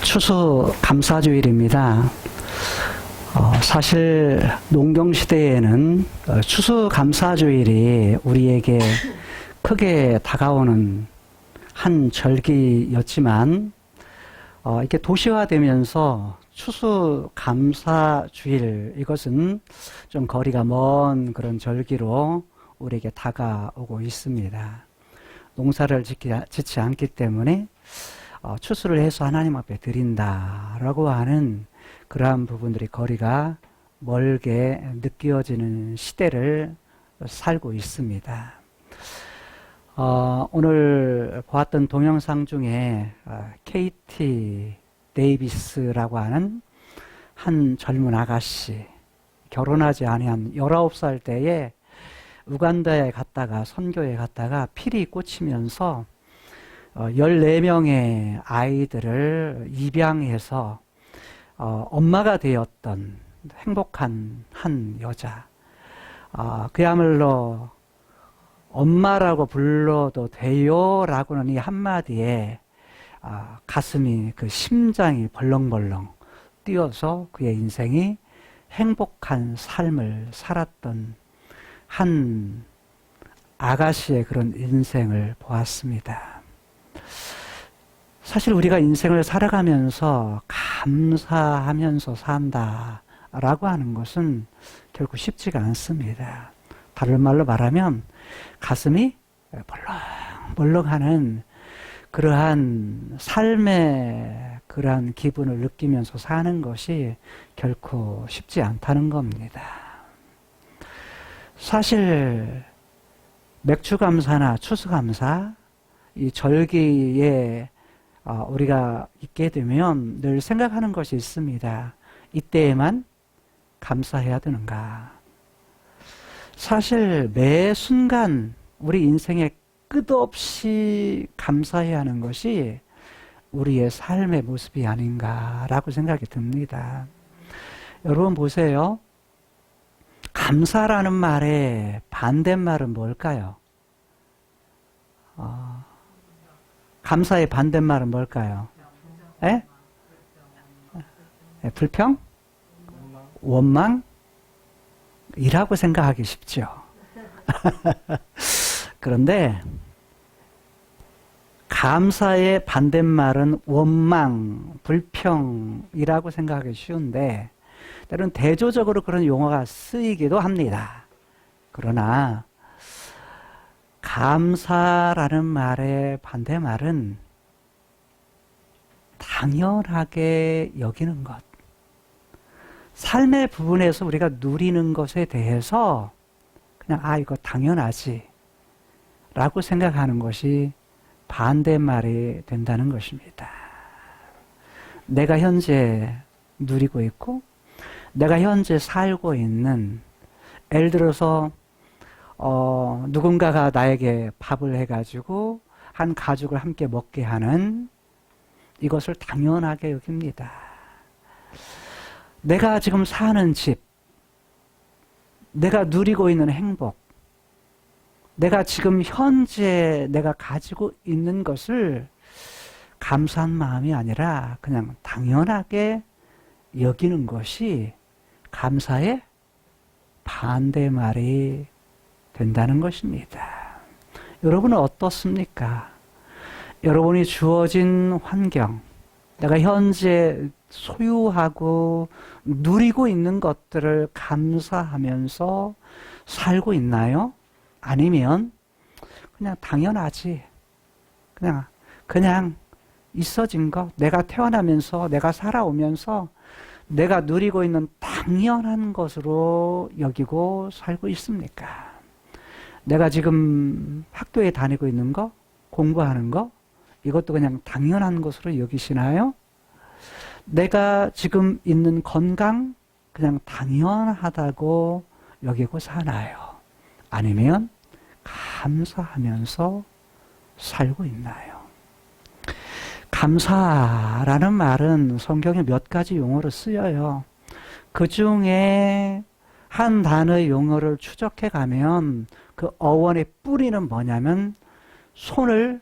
추수감사주일입니다. 사실 농경시대에는 추수감사주일이 우리에게 크게 다가오는 한 절기였지만 이렇게 도시화되면서 추수감사주일, 이것은 좀 거리가 먼 그런 절기로 우리에게 다가오고 있습니다. 농사를 짓지 않기 때문에 추수를 해서 하나님 앞에 드린다라고 하는 그러한 부분들이 거리가 멀게 느껴지는 시대를 살고 있습니다. 오늘 보았던 동영상 중에 KT 데이비스라고 하는 한 젊은 아가씨, 결혼하지 아니한 19살 때에 우간다에 갔다가 선교에 갔다가 필이 꽂히면서 14명의 아이들을 입양해서 엄마가 되었던 행복한 한 여자. 그야말로 엄마라고 불러도 돼요 라고는 이 한마디에 가슴이, 그 심장이 벌렁벌렁 뛰어서 그의 인생이 행복한 삶을 살았던 한 아가씨의 그런 인생을 보았습니다. 사실 우리가 인생을 살아가면서 감사하면서 산다라고 하는 것은 결코 쉽지가 않습니다. 다른 말로 말하면 가슴이 벌렁벌렁하는 그러한 삶의 그러한 기분을 느끼면서 사는 것이 결코 쉽지 않다는 겁니다. 사실 맥추감사나 추수감사, 이 절기에 우리가 있게 되면 늘 생각하는 것이 있습니다. 이때에만 감사해야 되는가? 사실 매 순간 우리 인생에 끝없이 감사해야 하는 것이 우리의 삶의 모습이 아닌가라고 생각이 듭니다. 여러분 보세요. 감사라는 말의 반대말은 뭘까요? 감사의 반대말은 뭘까요? 에? 불평? 원망? 이라고 생각하기 쉽죠. 그런데 감사의 반대말은 원망, 불평이라고 생각하기 쉬운데 때로는 대조적으로 그런 용어가 쓰이기도 합니다. 그러나 감사라는 말의 반대말은 당연하게 여기는 것. 삶의 부분에서 우리가 누리는 것에 대해서 그냥 이거 당연하지 라고 생각하는 것이 반대말이 된다는 것입니다. 내가 현재 누리고 있고 내가 현재 살고 있는, 예를 들어서 누군가가 나에게 밥을 해가지고 한 가족을 함께 먹게 하는 이것을 당연하게 여깁니다. 내가 지금 사는 집, 내가 누리고 있는 행복, 내가 지금 현재 내가 가지고 있는 것을 감사한 마음이 아니라 그냥 당연하게 여기는 것이 감사의 반대말이 된다는 것입니다. 여러분은 어떻습니까? 여러분이 주어진 환경, 내가 현재 소유하고 누리고 있는 것들을 감사하면서 살고 있나요? 아니면 그냥 당연하지, 그냥 있어진 것, 내가 태어나면서 내가 살아오면서 내가 누리고 있는 당연한 것으로 여기고 살고 있습니까? 내가 지금 학교에 다니고 있는 거, 공부하는 거, 이것도 그냥 당연한 것으로 여기시나요? 내가 지금 있는 건강, 그냥 당연하다고 여기고 사나요? 아니면 감사하면서 살고 있나요? 감사라는 말은 성경에 몇 가지 용어로 쓰여요. 그 중에 한 단어의 용어를 추적해 가면 그 어원의 뿌리는 뭐냐면 손을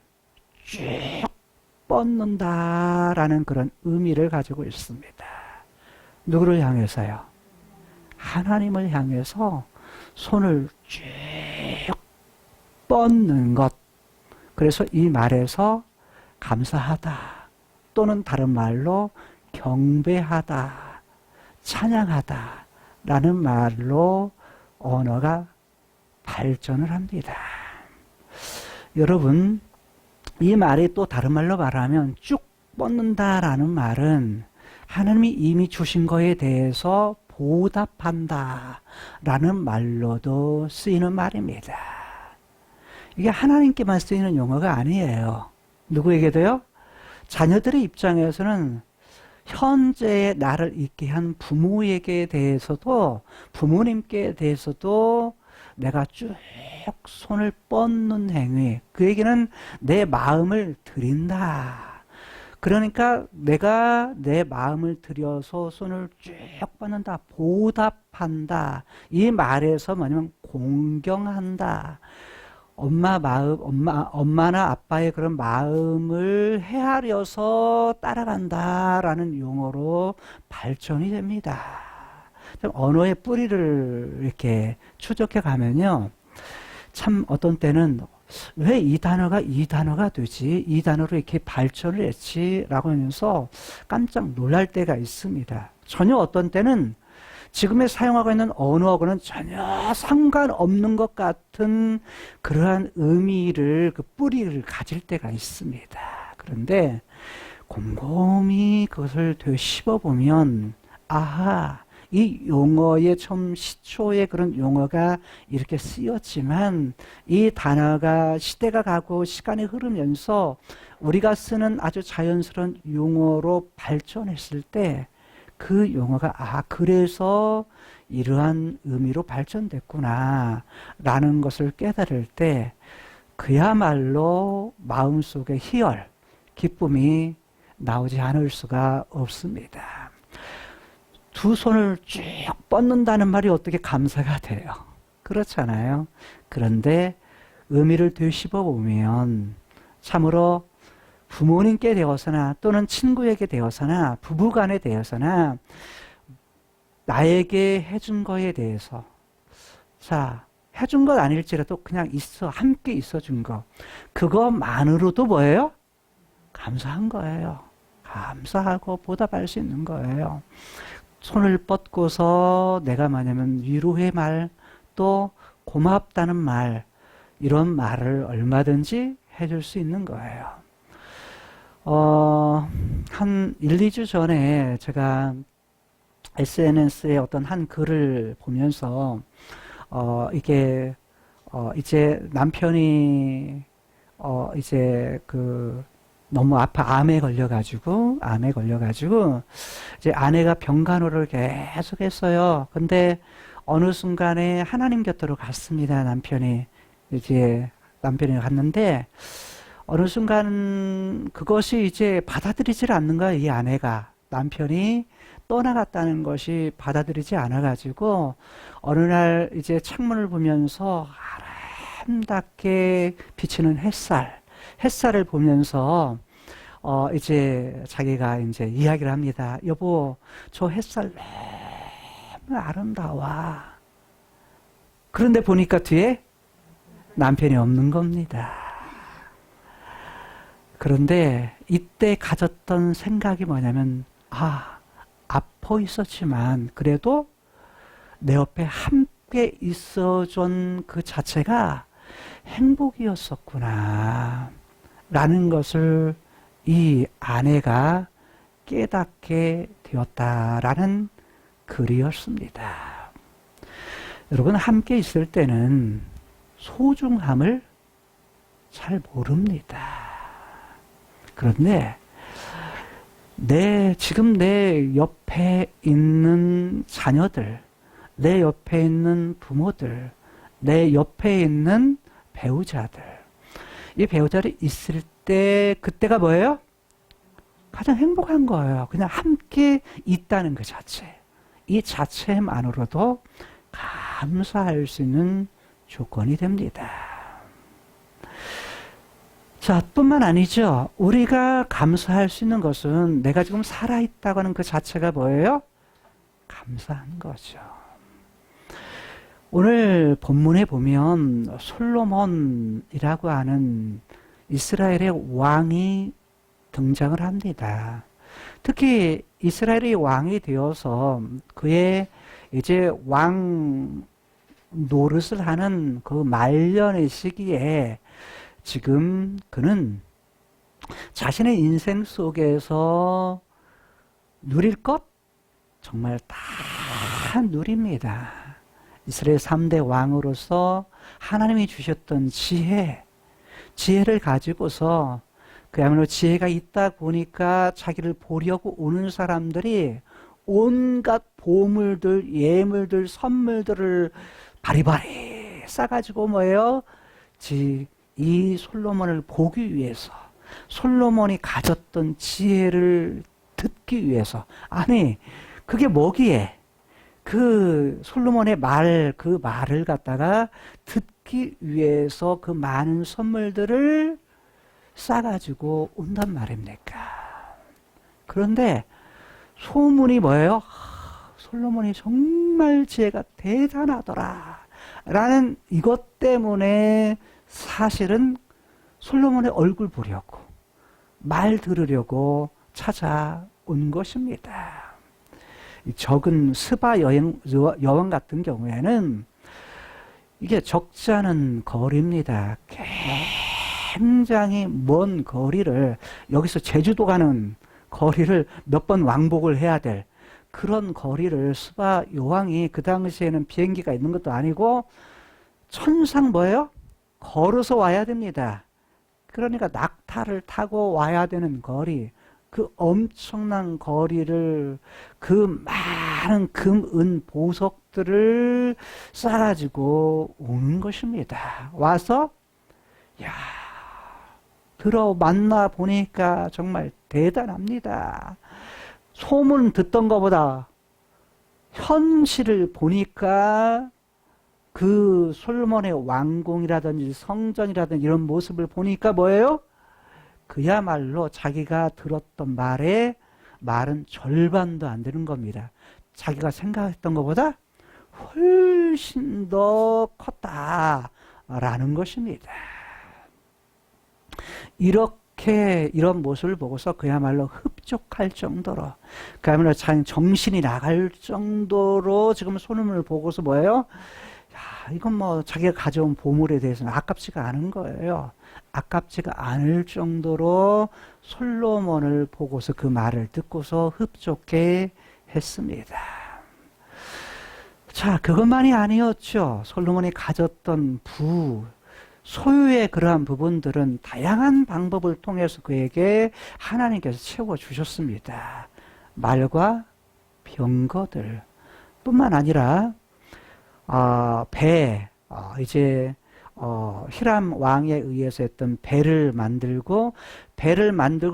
쭉 뻗는다라는 그런 의미를 가지고 있습니다. 누구를 향해서요? 하나님을 향해서 손을 쭉 뻗는 것. 그래서 이 말에서 감사하다 또는 다른 말로 경배하다, 찬양하다 라는 말로 언어가 발전을 합니다. 여러분, 이 말이 또 다른 말로 말하면 쭉 뻗는다라는 말은 하나님이 이미 주신 거에 대해서 보답한다 라는 말로도 쓰이는 말입니다. 이게 하나님께만 쓰이는 용어가 아니에요. 누구에게도요? 자녀들의 입장에서는 현재의 나를 있게 한 부모에게 대해서도, 부모님께 대해서도 내가 쭉 손을 뻗는 행위, 그에게는 내 마음을 드린다. 그러니까 내가 내 마음을 들여서 손을 쭉 뻗는다, 보답한다. 이 말에서 뭐냐면 공경한다. 엄마나 아빠의 그런 마음을 헤아려서 따라간다라는 용어로 발전이 됩니다. 언어의 뿌리를 이렇게 추적해 가면요. 참 어떤 때는 왜 이 단어가 되지? 이 단어로 이렇게 발전을 했지? 라고 하면서 깜짝 놀랄 때가 있습니다. 전혀 어떤 때는 지금에 사용하고 있는 언어하고는 전혀 상관없는 것 같은 그러한 의미를, 그 뿌리를 가질 때가 있습니다. 그런데 곰곰이 그것을 되씹어보면, 아하, 이 용어의 처음 시초의 그런 용어가 이렇게 쓰였지만 이 단어가 시대가 가고 시간이 흐르면서 우리가 쓰는 아주 자연스러운 용어로 발전했을 때 그 용어가 그래서 이러한 의미로 발전됐구나 라는 것을 깨달을 때 그야말로 마음속에 희열, 기쁨이 나오지 않을 수가 없습니다. 두 손을 쭉 뻗는다는 말이 어떻게 감사가 돼요? 그렇잖아요. 그런데 의미를 되씹어 보면 참으로 부모님께 되어서나 또는 친구에게 되어서나 부부간에 되어서나 나에게 해준 거에 대해서, 자, 해준 것 아닐지라도 그냥 함께 있어준 거, 그것만으로도 뭐예요? 감사한 거예요. 감사하고 보답할 수 있는 거예요. 손을 뻗고서 내가 뭐냐면 위로의 말, 또 고맙다는 말, 이런 말을 얼마든지 해줄 수 있는 거예요. 한 1, 2주 전에 제가 SNS에 어떤 한 글을 보면서, 이게, 이제 남편이, 너무 암에 걸려가지고, 이제 아내가 병간호를 계속 했어요. 근데 어느 순간에 하나님 곁으로 갔습니다, 남편이. 남편이 갔는데, 어느 순간 그것이 이제 받아들이질 않는 거야, 이 아내가. 남편이 떠나갔다는 것이 받아들이지 않아가지고, 어느 날 이제 창문을 보면서 아름답게 비치는 햇살을 보면서, 이제 자기가 이제 이야기를 합니다. 여보, 저 햇살 너무 아름다워. 그런데 보니까 뒤에 남편이 없는 겁니다. 그런데 이때 가졌던 생각이 뭐냐면, 아파 있었지만 그래도 내 옆에 함께 있어준 그 자체가 행복이었었구나 라는 것을 이 아내가 깨닫게 되었다라는 글이었습니다. 여러분, 함께 있을 때는 소중함을 잘 모릅니다. 그런데 지금 내 옆에 있는 자녀들, 내 옆에 있는 부모들, 내 옆에 있는 배우자들, 이 배우자들이 있을 때 그때가 뭐예요? 가장 행복한 거예요. 그냥 함께 있다는 그 자체. 이 자체만으로도 감사할 수 있는 조건이 됩니다. 자, 뿐만 아니죠. 우리가 감사할 수 있는 것은 내가 지금 살아있다고 하는 그 자체가 뭐예요? 감사한 거죠. 오늘 본문에 보면 솔로몬이라고 하는 이스라엘의 왕이 등장을 합니다. 특히 이스라엘의 왕이 되어서 그의 이제 왕 노릇을 하는 그 말년의 시기에 지금 그는 자신의 인생 속에서 누릴 것 정말 다 누립니다. 이스라엘 3대 왕으로서 하나님이 주셨던 지혜를 가지고서 그야말로 지혜가 있다 보니까 자기를 보려고 오는 사람들이 온갖 보물들, 예물들, 선물들을 바리바리 싸가지고 뭐예요? 이 솔로몬을 보기 위해서, 솔로몬이 가졌던 지혜를 듣기 위해서. 아니, 그게 뭐기에? 그 솔로몬의 그 말을 갖다가 듣기 위해서 그 많은 선물들을 싸가지고 온단 말입니까? 그런데 소문이 뭐예요? 솔로몬이 정말 지혜가 대단하더라 라는 이것 때문에 사실은 솔로몬의 얼굴 보려고, 말 들으려고 찾아온 것입니다. 적은 스바 여왕 같은 경우에는 이게 적지 않은 거리입니다. 굉장히 먼 거리를, 여기서 제주도 가는 거리를 몇 번 왕복을 해야 될 그런 거리를 스바 여왕이, 그 당시에는 비행기가 있는 것도 아니고 천상 뭐예요? 걸어서 와야 됩니다. 그러니까 낙타를 타고 와야 되는 거리, 그 엄청난 거리를, 그 많은 금, 은, 보석들을 싸가지고 오는 것입니다. 와서 야, 만나 보니까 정말 대단합니다. 소문 듣던 것보다 현실을 보니까 그 솔로몬의 왕궁이라든지 성전이라든지 이런 모습을 보니까 뭐예요? 그야말로 자기가 들었던 말은 절반도 안 되는 겁니다. 자기가 생각했던 것보다 훨씬 더 컸다라는 것입니다. 이런 모습을 보고서 그야말로 흡족할 정도로, 그야말로 정신이 나갈 정도로 지금 소문을 보고서 뭐예요? 야, 이건 뭐 자기가 가져온 보물에 대해서는 아깝지가 않은 거예요. 아깝지가 않을 정도로 솔로몬을 보고서 그 말을 듣고서 흡족해 했습니다. 자, 그것만이 아니었죠. 솔로몬이 가졌던 소유의 그러한 부분들은 다양한 방법을 통해서 그에게 하나님께서 채워주셨습니다. 말과 병거들 뿐만 아니라 히람 왕에 의해서 했던 배를 만들고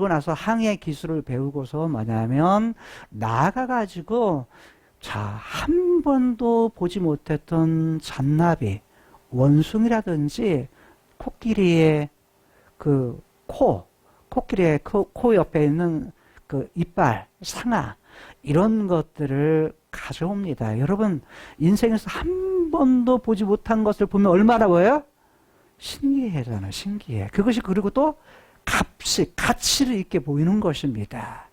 나서 항해 기술을 배우고서 뭐냐면 나가가지고 한 번도 보지 못했던 잔나비, 원숭이라든지 코끼리의 코끼리의 코 옆에 있는 그 이빨, 상아, 이런 것들을 가져옵니다. 여러분, 인생에서 한 번도 보지 못한 것을 보면 얼마나 보여요? 신기해잖아요, 신기해. 그것이 그리고 또 가치를 있게 보이는 것입니다.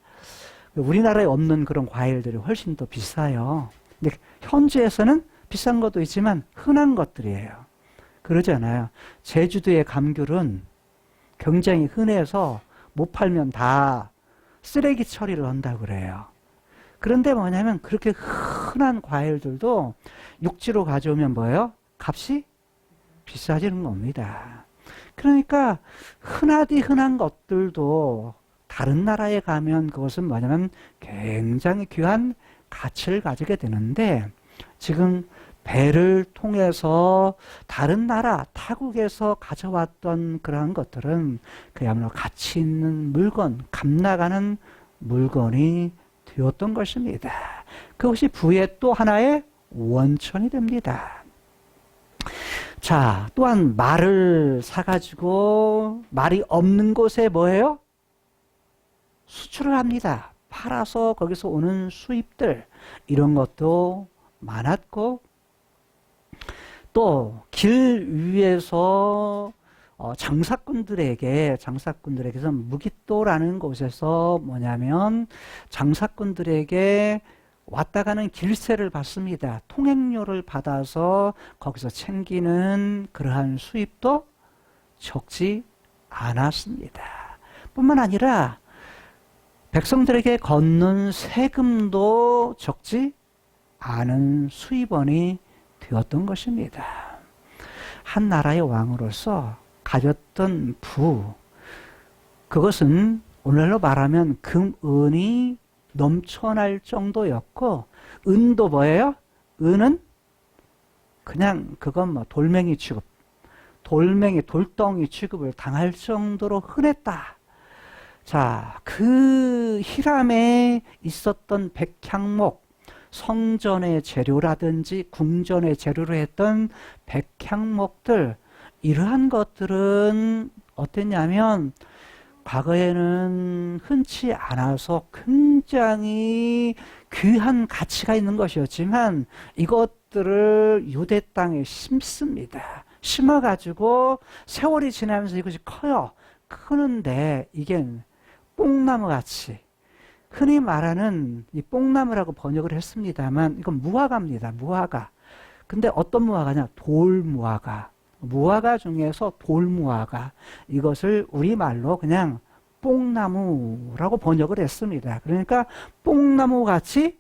우리나라에 없는 그런 과일들이 훨씬 더 비싸요. 근데 현지에서는 비싼 것도 있지만 흔한 것들이에요. 그러잖아요. 제주도의 감귤은 굉장히 흔해서 못 팔면 다 쓰레기 처리를 한다고 그래요. 그런데 뭐냐면 그렇게 흔한 과일들도 육지로 가져오면 뭐예요? 값이 비싸지는 겁니다. 그러니까 흔한 것들도 다른 나라에 가면 그것은 뭐냐면 굉장히 귀한 가치를 가지게 되는데, 지금 배를 통해서 다른 나라, 타국에서 가져왔던 그러한 것들은 그야말로 가치 있는 물건, 값나가는 물건이 되었던 것입니다. 그것이 부의 또 하나의 원천이 됩니다. 자, 또한 말을 사가지고 말이 없는 곳에 뭐예요? 수출을 합니다. 팔아서 거기서 오는 수입들, 이런 것도 많았고, 또 길 위에서 장사꾼들에게서 무깃도라는 곳에서 뭐냐면 장사꾼들에게 왔다 가는 길세를 받습니다. 통행료를 받아서 거기서 챙기는 그러한 수입도 적지 않았습니다. 뿐만 아니라 백성들에게 걷는 세금도 적지 않은 수입원이 되었던 것입니다. 한 나라의 왕으로서 가졌던 그것은 오늘날로 말하면 금은이 넘쳐날 정도였고, 은도 뭐예요? 은은 그냥 그건 뭐 돌멩이 취급, 돌덩이 취급을 당할 정도로 흔했다. 자, 그 히람에 있었던 백향목, 성전의 재료라든지 궁전의 재료로 했던 백향목들, 이러한 것들은 어땠냐면 과거에는 흔치 않아서 굉장히 귀한 가치가 있는 것이었지만 이것들을 유대 땅에 심습니다. 심어가지고 세월이 지나면서 이것이 커요. 크는데 이게 뽕나무같이, 흔히 말하는 이 뽕나무라고 번역을 했습니다만 이건 무화과입니다. 무화과. 근데 어떤 무화과냐? 돌무화과. 무화과 중에서 돌무화과. 이것을 우리말로 그냥 뽕나무라고 번역을 했습니다. 그러니까 뽕나무같이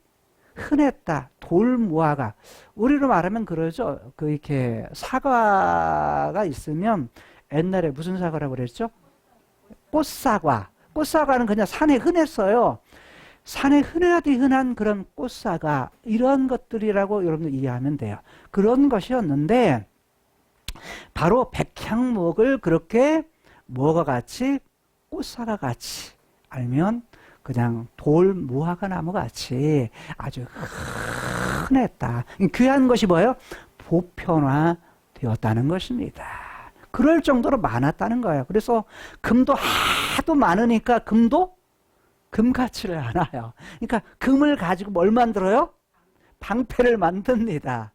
흔했다. 돌무화과. 우리로 말하면 그러죠. 이렇게 사과가 있으면 옛날에 무슨 사과라고 그랬죠? 꽃사과. 꽃사과는 그냥 산에 흔했어요. 산에 흔하디 흔한 그런 꽃사과, 이런 것들이라고 여러분들 이해하면 돼요. 그런 것이었는데 바로 백향목을 그렇게 무화과 같이, 꽃사과 같이, 알면 그냥 돌무화과 나무 같이 아주 흔했다. 귀한 것이 뭐예요? 보편화되었다는 것입니다. 그럴 정도로 많았다는 거예요. 그래서 금도 하도 많으니까 금도 금 가치를 알아요. 그러니까 금을 가지고 뭘 만들어요? 방패를 만듭니다.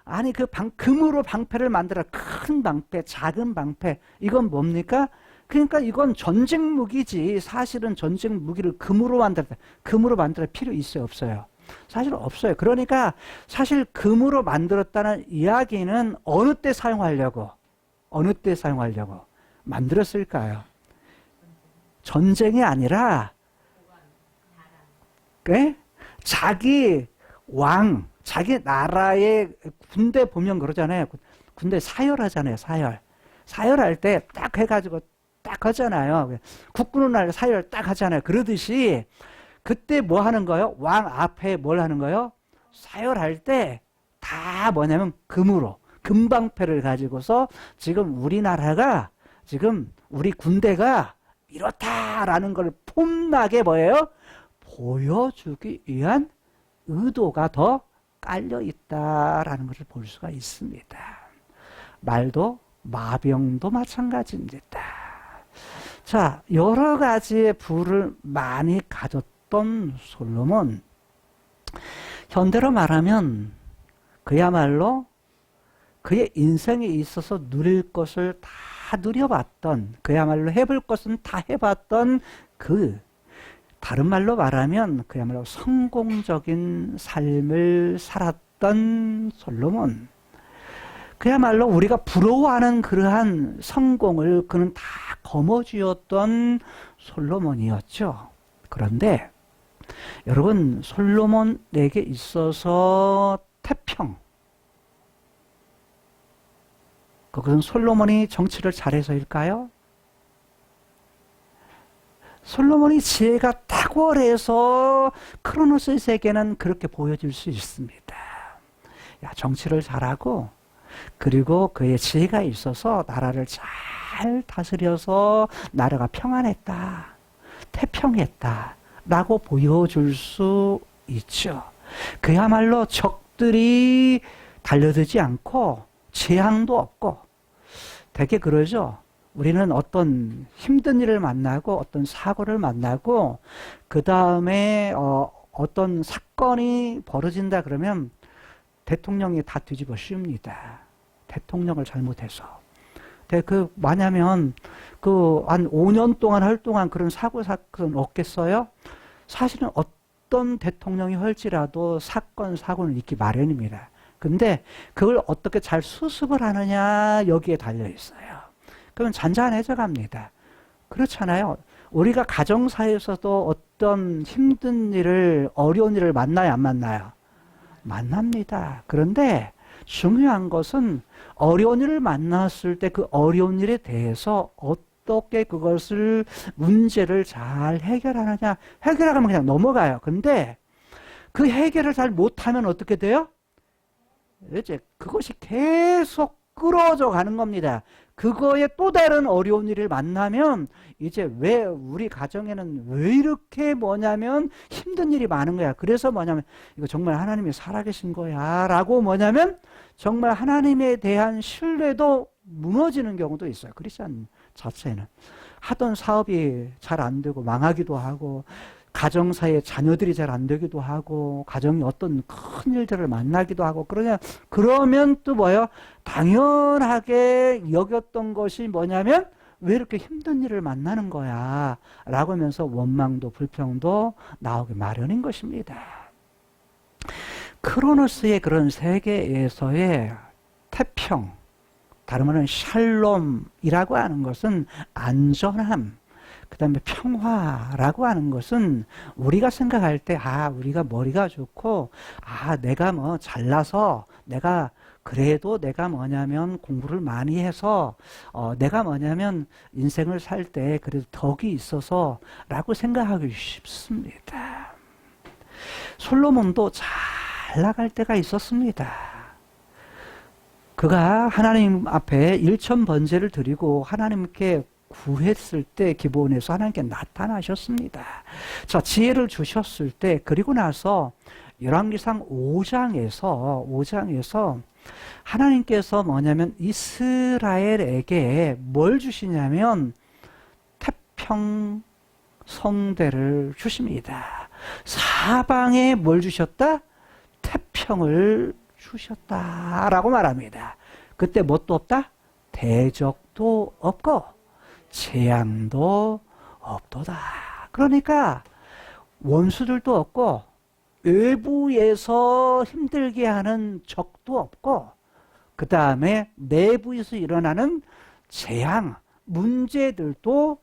아니 금으로 방패를 만들어. 큰 방패, 작은 방패. 이건 뭡니까? 그러니까 이건 전쟁 무기지. 사실은 전쟁 무기를 금으로 만들 필요 있어요, 없어요? 사실 없어요. 그러니까 사실 금으로 만들었다는 이야기는 어느 때 사용하려고 만들었을까요? 전쟁이 아니라 자기 왕, 자기 나라의 군대 보면 그러잖아요. 군대 사열하잖아요. 사열할 때 딱 해가지고 딱 하잖아요. 국군의 날 사열 딱 하잖아요. 그러듯이 그때 뭐 하는 거예요? 왕 앞에 뭘 하는 거예요? 사열할 때 다 뭐냐면 금방패를 가지고서 지금 우리나라가, 지금 우리 군대가 이렇다라는 걸 폼나게 뭐예요? 보여주기 위한 의도가 더 깔려 있다라는 것을 볼 수가 있습니다. 말도 마병도 마찬가지입니다. 자, 여러 가지의 부를 많이 가졌던 솔로몬, 현대로 말하면 그야말로 그의 인생에 있어서 누릴 것을 다 누려봤던, 그야말로 해볼 것은 다 해봤던 다른 말로 말하면 그야말로 성공적인 삶을 살았던 솔로몬. 그야말로 우리가 부러워하는 그러한 성공을 그는 다 거머쥐었던 솔로몬이었죠. 그런데 여러분, 솔로몬에게 있어서 태평, 그것은 솔로몬이 정치를 잘해서일까요? 솔로몬이 지혜가 탁월해서 크로노스의 세계는 그렇게 보여질 수 있습니다. 정치를 잘하고, 그리고 그의 지혜가 있어서 나라를 잘 다스려서 나라가 평안했다, 태평했다 라고 보여줄 수 있죠. 그야말로 적들이 달려들지 않고 재앙도 없고. 되게 그러죠. 우리는 어떤 힘든 일을 만나고 어떤 사고를 만나고 그 다음에 어떤 사건이 벌어진다 그러면 대통령이 다 뒤집어 씌웁니다. 대통령을 잘못해서. 뭐냐면 한 5년 동안 활동한 그런 사고 사건 없겠어요? 사실은 어떤 대통령이 할지라도 사건 사고는 있기 마련입니다. 근데 그걸 어떻게 잘 수습을 하느냐 여기에 달려 있어요. 그러면 잔잔해져 갑니다. 그렇잖아요. 우리가 가정사에서도 어떤 힘든 일을, 어려운 일을 만나요, 안 만나요? 만납니다. 그런데 중요한 것은 어려운 일을 만났을 때 그 어려운 일에 대해서 어떻게 그것을, 문제를 잘 해결하느냐. 해결하면 그냥 넘어가요. 근데 그 해결을 잘 못하면 어떻게 돼요? 이제 그것이 계속 끌어져 가는 겁니다. 그거에 또 다른 어려운 일을 만나면 이제 왜 우리 가정에는 왜 이렇게 힘든 일이 많은 거야. 그래서 이거 정말 하나님이 살아계신 거야 라고 정말 하나님에 대한 신뢰도 무너지는 경우도 있어요. 크리스천 자체는 하던 사업이 잘 안 되고 망하기도 하고 가정사이에 자녀들이 잘 안 되기도 하고 가정이 어떤 큰 일들을 만나기도 하고 그러면 또 당연하게 여겼던 것이 왜 이렇게 힘든 일을 만나는 거야 라고 하면서 원망도 불평도 나오기 마련인 것입니다. 크로노스의 그런 세계에서의 태평, 다른 말은 샬롬이라고 하는 것은 안전함, 그 다음에 평화라고 하는 것은 우리가 생각할 때, 우리가 머리가 좋고, 내가 잘나서, 그래도 내가 공부를 많이 해서, 내가 인생을 살 때 그래도 덕이 있어서 라고 생각하기 쉽습니다. 솔로몬도 잘 나갈 때가 있었습니다. 그가 하나님 앞에 일천번제를 드리고 하나님께 구했을 때 기본에서 하나님께 나타나셨습니다. 자, 지혜를 주셨을 때, 그리고 나서 열왕기상 5장에서 하나님께서 이스라엘에게 뭘 주시냐면 태평 성대를 주십니다. 사방에 뭘 주셨다? 태평을 주셨다라고 말합니다. 그때 뭣도 없다? 대적도 없고 재앙도 없도다. 그러니까 원수들도 없고 외부에서 힘들게 하는 적도 없고 그 다음에 내부에서 일어나는 재앙, 문제들도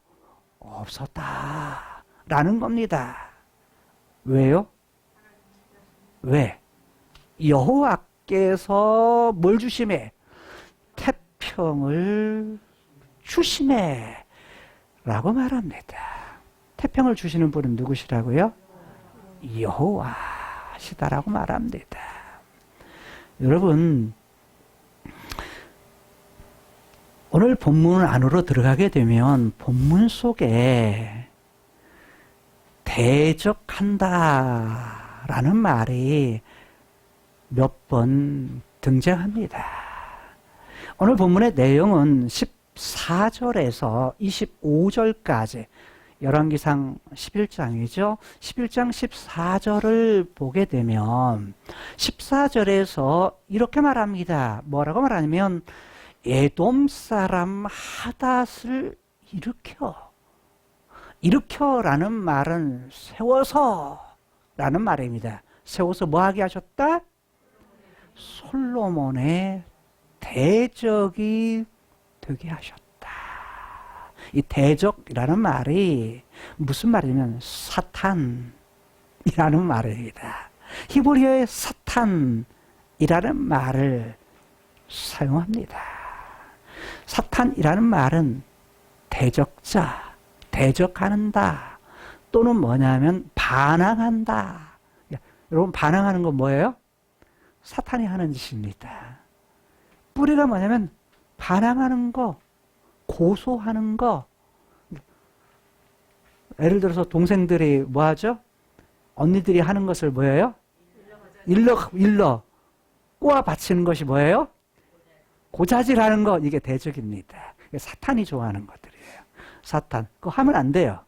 없었다라는 겁니다. 왜요? 왜? 여호와께서 뭘 주심에? 태평을 주심에 라고 말합니다. 태평을 주시는 분은 누구시라고요? 여호와시다라고 말합니다. 여러분, 오늘 본문 안으로 들어가게 되면 본문 속에 대적한다라는 말이 몇 번 등장합니다. 오늘 본문의 내용은 14절에서 25절까지 열왕기상 11장이죠. 11장 14절을 보게 되면 14절에서 이렇게 말합니다. 뭐라고 말하냐면 에돔 사람 하닷을 일으켜라는 말은 세워서라는 말입니다. 세워서 뭐 하게 하셨다? 솔로몬의 대적이 되게 하셨다. 이 대적이라는 말이 무슨 말이냐면 사탄이라는 말입니다. 히브리어의 사탄이라는 말을 사용합니다. 사탄이라는 말은 대적자, 대적하는다 또는 뭐냐면 반항한다. 여러분, 반항하는 건 뭐예요? 사탄이 하는 짓입니다. 뿌리가 뭐냐면 반항하는 거, 고소하는 거. 예를 들어서 동생들이 뭐 하죠? 언니들이 하는 것을 뭐예요? 일러 꼬아 바치는 것이 뭐예요? 고자질하는 거, 이게 대적입니다. 사탄이 좋아하는 것들이에요. 사탄. 그거 하면 안 돼요.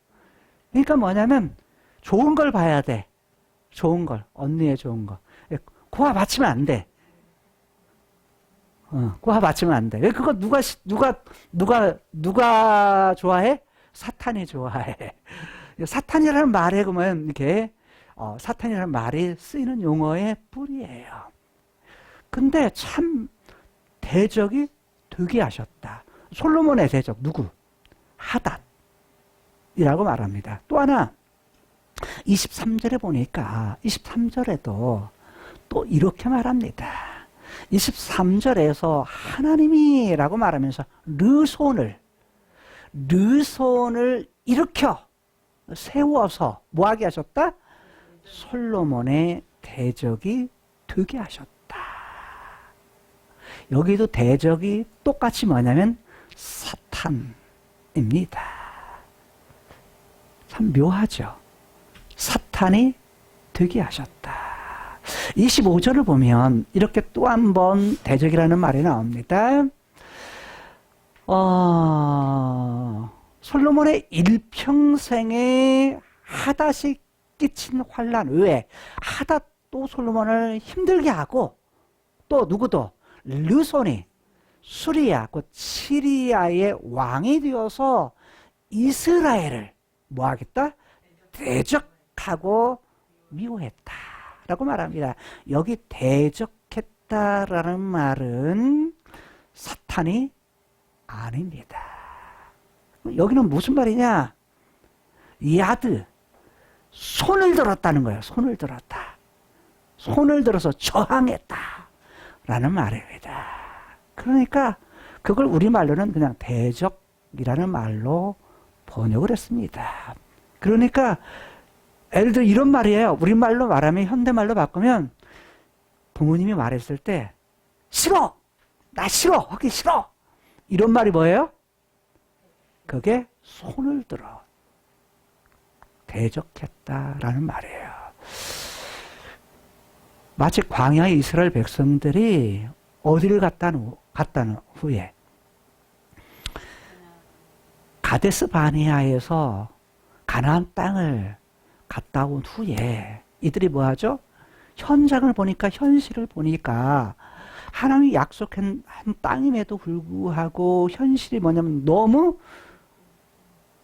그러니까 뭐냐면, 좋은 걸 봐야 돼. 좋은 걸. 언니의 좋은 거. 고아 맞추면 안 돼. 고아 맞추면 안 돼. 왜 그거 누가 좋아해? 사탄이 좋아해. 사탄이라는 말에 그러면 이렇게, 사탄이라는 말이 쓰이는 용어의 뿌리예요. 근데 참, 대적이 되게 하셨다. 솔로몬의 대적, 누구? 하닷이라고 말합니다. 또 하나, 23절에 보니까, 23절에도 또 이렇게 말합니다. 23절에서 하나님이라고 말하면서 르손을 일으켜 세워서 뭐하게 하셨다? 솔로몬의 대적이 되게 하셨다. 여기도 대적이 똑같이 뭐냐면 사탄입니다. 참 묘하죠. 사탄이 되게 하셨다. 25절을 보면 이렇게 또 한 번 대적이라는 말이 나옵니다. 솔로몬의 일평생에 하닷이 끼친 환란 외에 하닷도 솔로몬을 힘들게 하고 또 누구도 르손이 수리아, 곧 시리아의 왕이 되어서 이스라엘을 뭐하겠다? 대적하고 미워했다 라고 말합니다. 여기 대적했다라는 말은 사탄이 아닙니다. 여기는 무슨 말이냐? 야드, 손을 들었다는 거예요. 손을 들었다. 손을 들어서 저항했다 라는 말입니다. 그러니까 그걸 우리말로는 그냥 대적이라는 말로 번역을 했습니다. 그러니까 예를 들어 이런 말이에요. 우리말로 말하면, 현대말로 바꾸면 부모님이 말했을 때 싫어! 나 싫어! 하기 싫어! 이런 말이 뭐예요? 그게 손을 들어 대적했다라는 말이에요. 마치 광야의 이스라엘 백성들이 어디를 갔다는 후에 가데스 바네아에서 가나안 땅을 갔다 온 후에 이들이 뭐하죠? 현장을 보니까, 현실을 보니까 하나님이 약속한 땅임에도 불구하고 현실이 뭐냐면 너무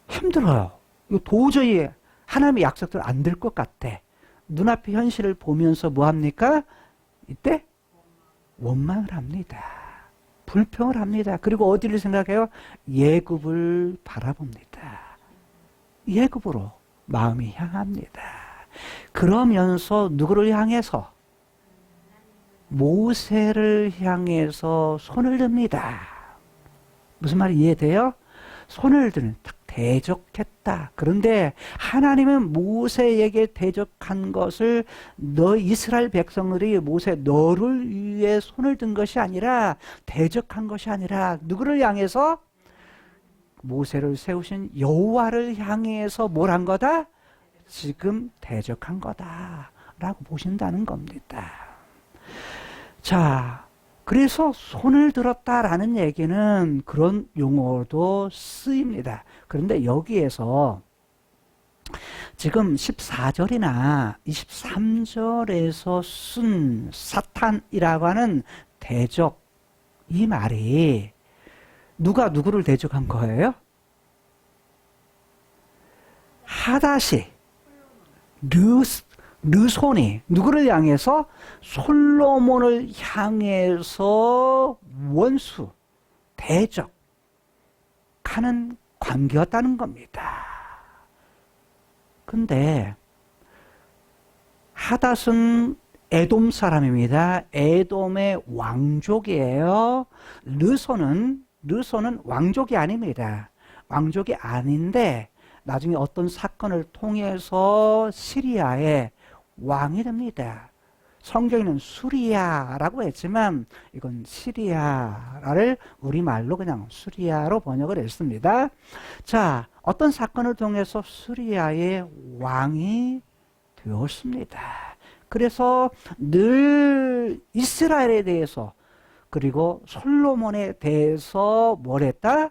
힘들어요. 이거 도저히 하나님의 약속대로 안 될 것 같아. 눈앞의 현실을 보면서 뭐합니까? 이때 원망을 합니다. 불평을 합니다. 그리고 어디를 생각해요? 예굽을 바라봅니다. 예굽으로 마음이 향합니다. 그러면서 누구를 향해서? 모세를 향해서 손을 듭니다. 무슨 말이 이해돼요? 손을 드는, 대적했다. 그런데 하나님은 모세에게 대적한 것을 너 이스라엘 백성들이 모세 너를 위해 손을 든 것이 아니라, 대적한 것이 아니라 누구를 향해서? 모세를 세우신 여호와를 향해서 뭘 한 거다? 지금 대적한 거다 라고 보신다는 겁니다. 자, 그래서 손을 들었다라는 얘기는 그런 용어도 쓰입니다. 그런데 여기에서 지금 14절이나 23절에서 쓴 사탄이라고 하는 대적, 이 말이 누가 누구를 대적한 거예요? 하닷이, 르손이 누구를 향해서? 솔로몬을 향해서 원수, 대적하는 관계였다는 겁니다. 근데 하닷은 에돔 사람입니다. 에돔의 왕족이에요. 르손은 왕족이 아닙니다. 왕족이 아닌데 나중에 어떤 사건을 통해서 시리아의 왕이 됩니다. 성경에는 수리아라고 했지만 이건 시리아를 우리말로 그냥 수리아로 번역을 했습니다. 자, 어떤 사건을 통해서 수리아의 왕이 되었습니다. 그래서 늘 이스라엘에 대해서 그리고 솔로몬에 대해서 뭘 했다?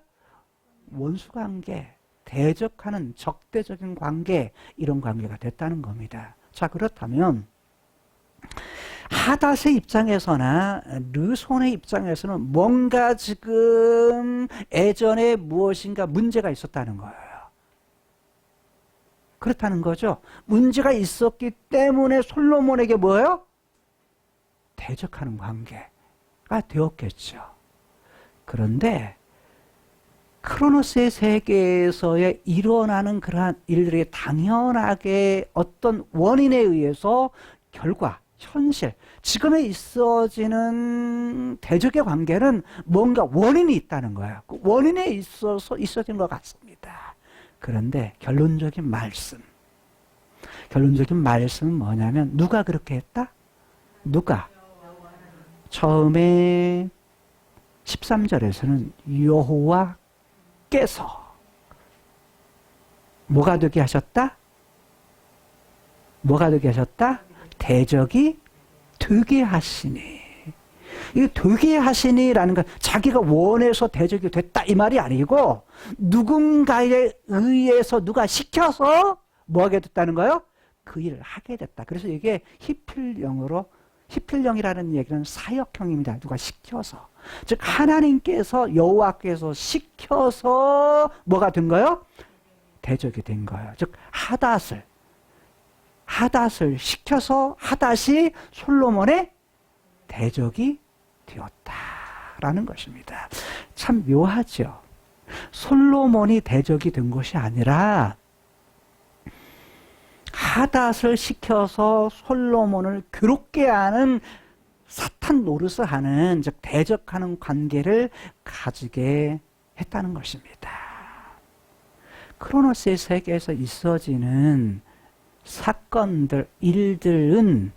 원수관계, 대적하는 적대적인 관계, 이런 관계가 됐다는 겁니다. 자, 그렇다면 하닷의 입장에서나 르손의 입장에서는 뭔가 지금 예전에 무엇인가 문제가 있었다는 거예요. 그렇다는 거죠. 문제가 있었기 때문에 솔로몬에게 뭐예요? 대적하는 관계가 되었겠죠. 그런데 크로노스의 세계에서의 일어나는 그러한 일들이 당연하게 어떤 원인에 의해서 결과, 현실, 지금에 있어지는 대적의 관계는 뭔가 원인이 있다는 거예요. 그 원인에 있어서 있어진 것 같습니다. 그런데 결론적인 말씀은 뭐냐면 누가 그렇게 했다? 누가? 처음에 13절에서는 여호와께서 뭐가 되게 하셨다? 뭐가 되게 하셨다? 대적이 되게 하시니. 이 되게 하시니라는 건 자기가 원해서 대적이 됐다 이 말이 아니고 누군가에 의해서 누가 시켜서 뭐 하게 됐다는 거예요? 그 일을 하게 됐다. 그래서 이게 히필령이라는 얘기는 사역형입니다. 누가 시켜서. 즉 하나님께서 여호와께서 시켜서 뭐가 된 거예요? 대적이 된 거예요. 즉 하닷을 시켜서 하닷이 솔로몬의 대적이 되었다라는 것입니다. 참 묘하죠. 솔로몬이 대적이 된 것이 아니라 하닷을 시켜서 솔로몬을 괴롭게 하는 사탄 노릇을 하는, 즉 대적하는 관계를 가지게 했다는 것입니다. 크로노스의 세계에서 있어지는 사건들, 일들은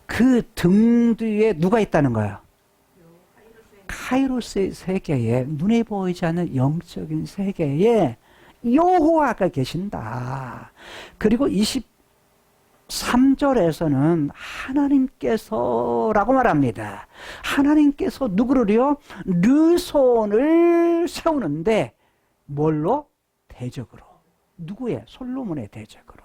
그 등 뒤에 누가 있다는 거예요? 카이로스의 세계에, 눈에 보이지 않는 영적인 세계에 여호와가 계신다. 그리고 23절에서는 하나님께서라고 말합니다. 하나님께서 누구를요? 르손을 세우는데 뭘로? 대적으로. 누구의? 솔로몬의 대적으로.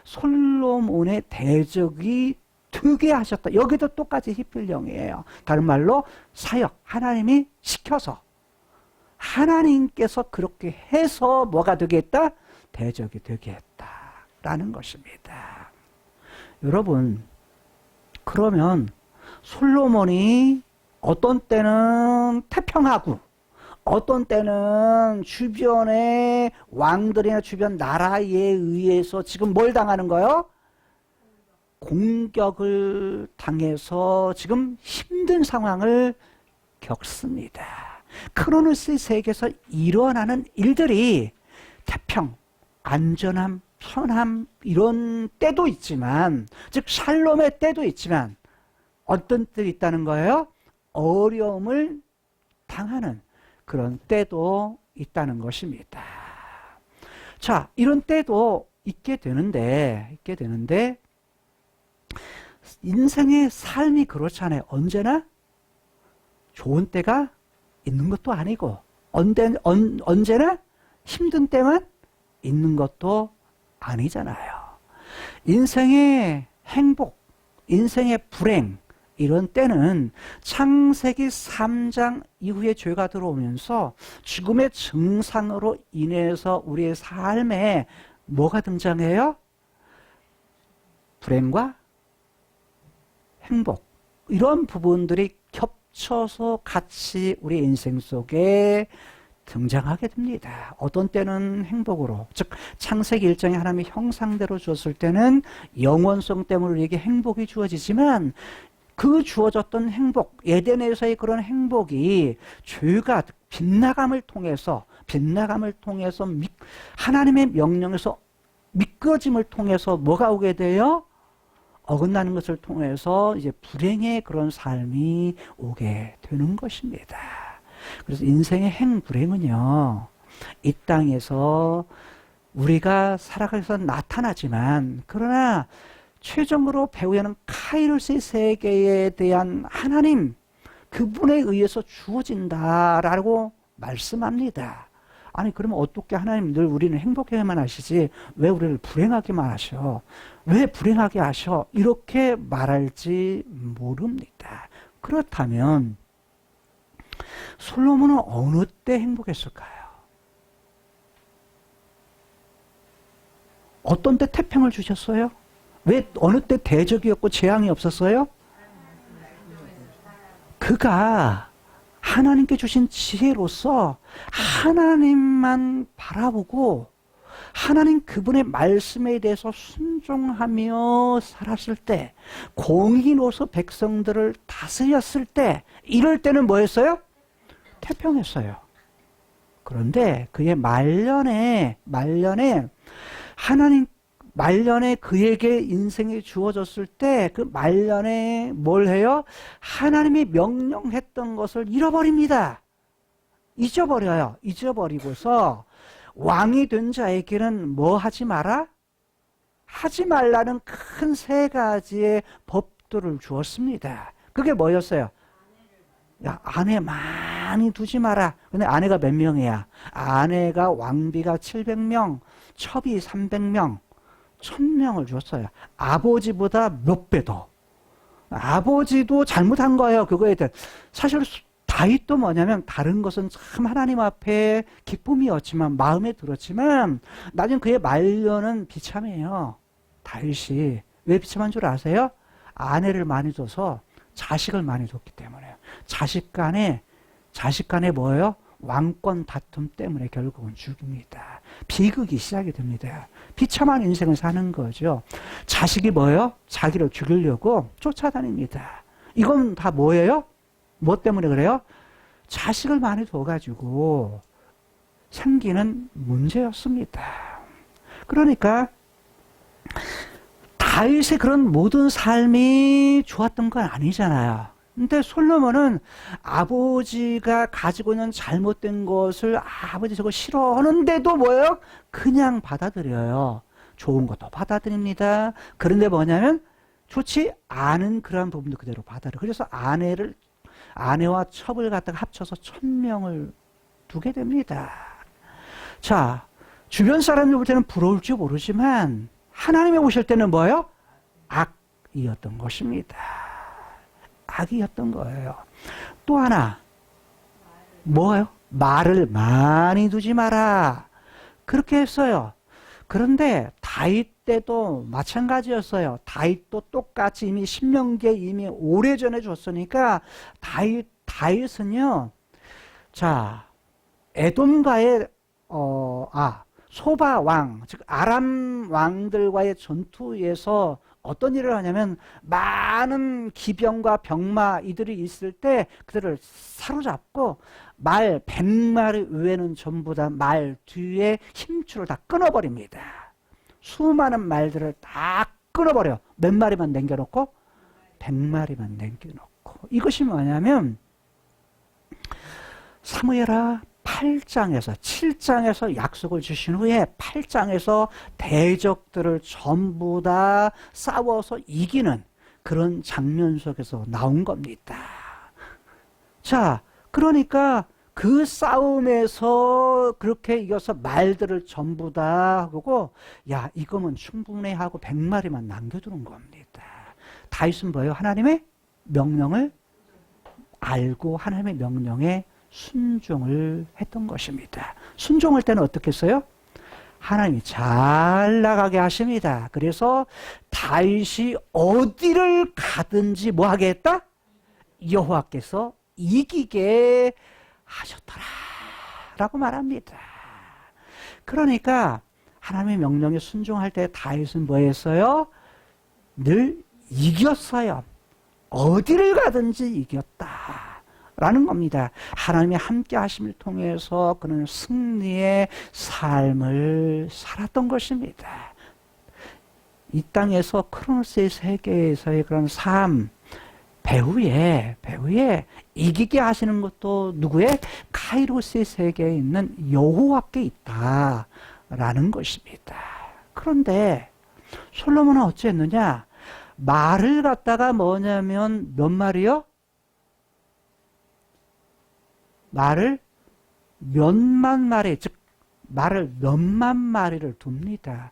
솔로몬의 대적이 되게 하셨다. 여기도 똑같이 히필령이에요. 다른 말로 사역, 하나님이 시켜서, 하나님께서 그렇게 해서 뭐가 되게 했다? 대적이 되게 했다라는 것입니다. 여러분, 그러면 솔로몬이 어떤 때는 태평하고 어떤 때는 주변의 왕들이나 주변 나라에 의해서 지금 뭘 당하는 거예요? 공격을 당해서 지금 힘든 상황을 겪습니다. 크로노스의 세계에서 일어나는 일들이 태평, 안전함, 편함 이런 때도 있지만, 즉 샬롬의 때도 있지만 어떤 때도 있다는 거예요? 어려움을 당하는 그런 때도 있다는 것입니다. 자, 이런 때도 있게 되는데 인생의 삶이 그렇잖아요. 언제나 좋은 때가 있는 것도 아니고 언제나 힘든 때만 있는 것도 아니잖아요. 인생의 행복, 인생의 불행 이런 때는 창세기 3장 이후에 죄가 들어오면서 죽음의 증상으로 인해서 우리의 삶에 뭐가 등장해요? 불행과 행복, 이런 부분들이 겹쳐서 같이 우리 인생 속에 등장하게 됩니다. 어떤 때는 행복으로, 즉 창세기 1장에 하나님의 형상대로 주었을 때는 영원성 때문에 우리에게 행복이 주어지지만 그 주어졌던 행복, 에덴에서의 그런 행복이 죄가 빗나감을 통해서 하나님의 명령에서 미끄러짐을 통해서 뭐가 오게 돼요? 어긋나는 것을 통해서 이제 불행의 그런 삶이 오게 되는 것입니다. 그래서 인생의 행불행은요, 이 땅에서 우리가 살아가면서 나타나지만, 그러나 최종으로 배우야 하는 카이로스의 세계에 대한 하나님, 그분에 의해서 주어진다라고 말씀합니다. 아니 그러면 어떻게 하나님 늘 우리는 행복해야만 하시지 왜 우리를 불행하게만 하셔? 왜 불행하게 하셔? 이렇게 말할지 모릅니다. 그렇다면 솔로몬은 어느 때 행복했을까요? 어떤 때 태평을 주셨어요? 왜 어느 때 대적이었고 재앙이 없었어요? 그가 하나님께 주신 지혜로서 하나님만 바라보고 하나님 그분의 말씀에 대해서 순종하며 살았을 때, 공의로서 백성들을 다스렸을 때, 이럴 때는 뭐였어요? 태평했어요. 그런데 그의 말년에 하나님 말년에 그에게 인생이 주어졌을 때 그 말년에 뭘 해요? 하나님이 명령했던 것을 잃어버립니다. 잊어버려요. 잊어버리고서 왕이 된 자에게는 뭐 하지 마라? 하지 말라는 큰 세 가지의 법도를 주었습니다. 그게 뭐였어요? 야, 아내 많이 두지 마라. 근데 아내가 몇 명이야? 아내가 왕비가 700명, 첩이 300명, 1000명을 줬어요. 아버지보다 몇 배 더. 아버지도 잘못한 거예요. 그거에 대해. 사실 다윗도 뭐냐면 다른 것은 참 하나님 앞에 기쁨이었지만 마음에 들었지만 나중에 그의 말년은 비참해요. 다윗이. 왜 비참한 줄 아세요? 아내를 많이 둬서 자식을 많이 뒀기 때문에요. 자식 간에 뭐예요? 왕권 다툼 때문에 결국은 죽입니다. 비극이 시작이 됩니다. 비참한 인생을 사는 거죠. 자식이 뭐예요? 자기를 죽이려고 쫓아다닙니다. 이건 다 뭐예요? 뭐 때문에 그래요? 자식을 많이 둬가지고 생기는 문제였습니다. 그러니까 다윗의 그런 모든 삶이 좋았던 건 아니잖아요. 근데 솔로몬은 아버지가 가지고 있는 잘못된 것을 아버지 저거 싫어하는데도 뭐예요? 그냥 받아들여요. 좋은 것도 받아들입니다. 그런데 뭐냐면 좋지 않은 그런 부분도 그대로 받아들여요. 그래서 아내와 첩을 갖다가 합쳐서 1000명을 두게 됩니다. 자, 주변 사람들 볼 때는 부러울지 모르지만 하나님이 오실 때는 뭐예요? 악이었던 것입니다. 악이었던 거예요. 또 하나 뭐예요? 말을 많이 두지 마라. 그렇게 했어요. 그런데 다윗 때도 마찬가지였어요. 다윗도 똑같이 이미 신명기에 이미 오래전에 줬으니까 다윗은요. 자, 에돔과의 소바 왕, 즉 아람 왕들과의 전투에서 어떤 일을 하냐면 많은 기병과 병마 이들이 있을 때 그들을 사로잡고 말 100마리 외에는 전부 다 말 뒤에 힘줄을 다 끊어버립니다. 수많은 말들을 다 끊어버려. 몇 마리만 남겨놓고? 100마리만 남겨놓고. 이것이 뭐냐면 사무엘하 8장에서 7장에서 약속을 주신 후에 8장에서 대적들을 전부 다 싸워서 이기는 그런 장면 속에서 나온 겁니다. 자, 그러니까 그 싸움에서 그렇게 이겨서 말들을 전부 다 하고 야, 이거면 충분해 하고 100마리만 남겨두는 겁니다. 다윗은 뭐예요? 하나님의 명령을 알고 하나님의 명령에 순종을 했던 것입니다. 순종할 때는 어떻게 했어요? 하나님이 잘 나가게 하십니다. 그래서 다윗이 어디를 가든지 뭐 하게 했다? 여호와께서 이기게 하셨더라 라고 말합니다. 그러니까 하나님의 명령에 순종할 때 다윗은 뭐 했어요? 늘 이겼어요. 어디를 가든지 이겼다 라는 겁니다. 하나님의 함께 하심을 통해서 그는 승리의 삶을 살았던 것입니다. 이 땅에서 크로노스의 세계에서의 그런 삶, 배후에 이기게 하시는 것도 누구의? 카이로스의 세계에 있는 여호와께 있다라는 것입니다. 그런데 솔로몬은 어찌했느냐? 말을 갖다가 뭐냐면 몇 마리요? 말을 몇만 마리, 즉 말을 몇만 마리를 둡니다.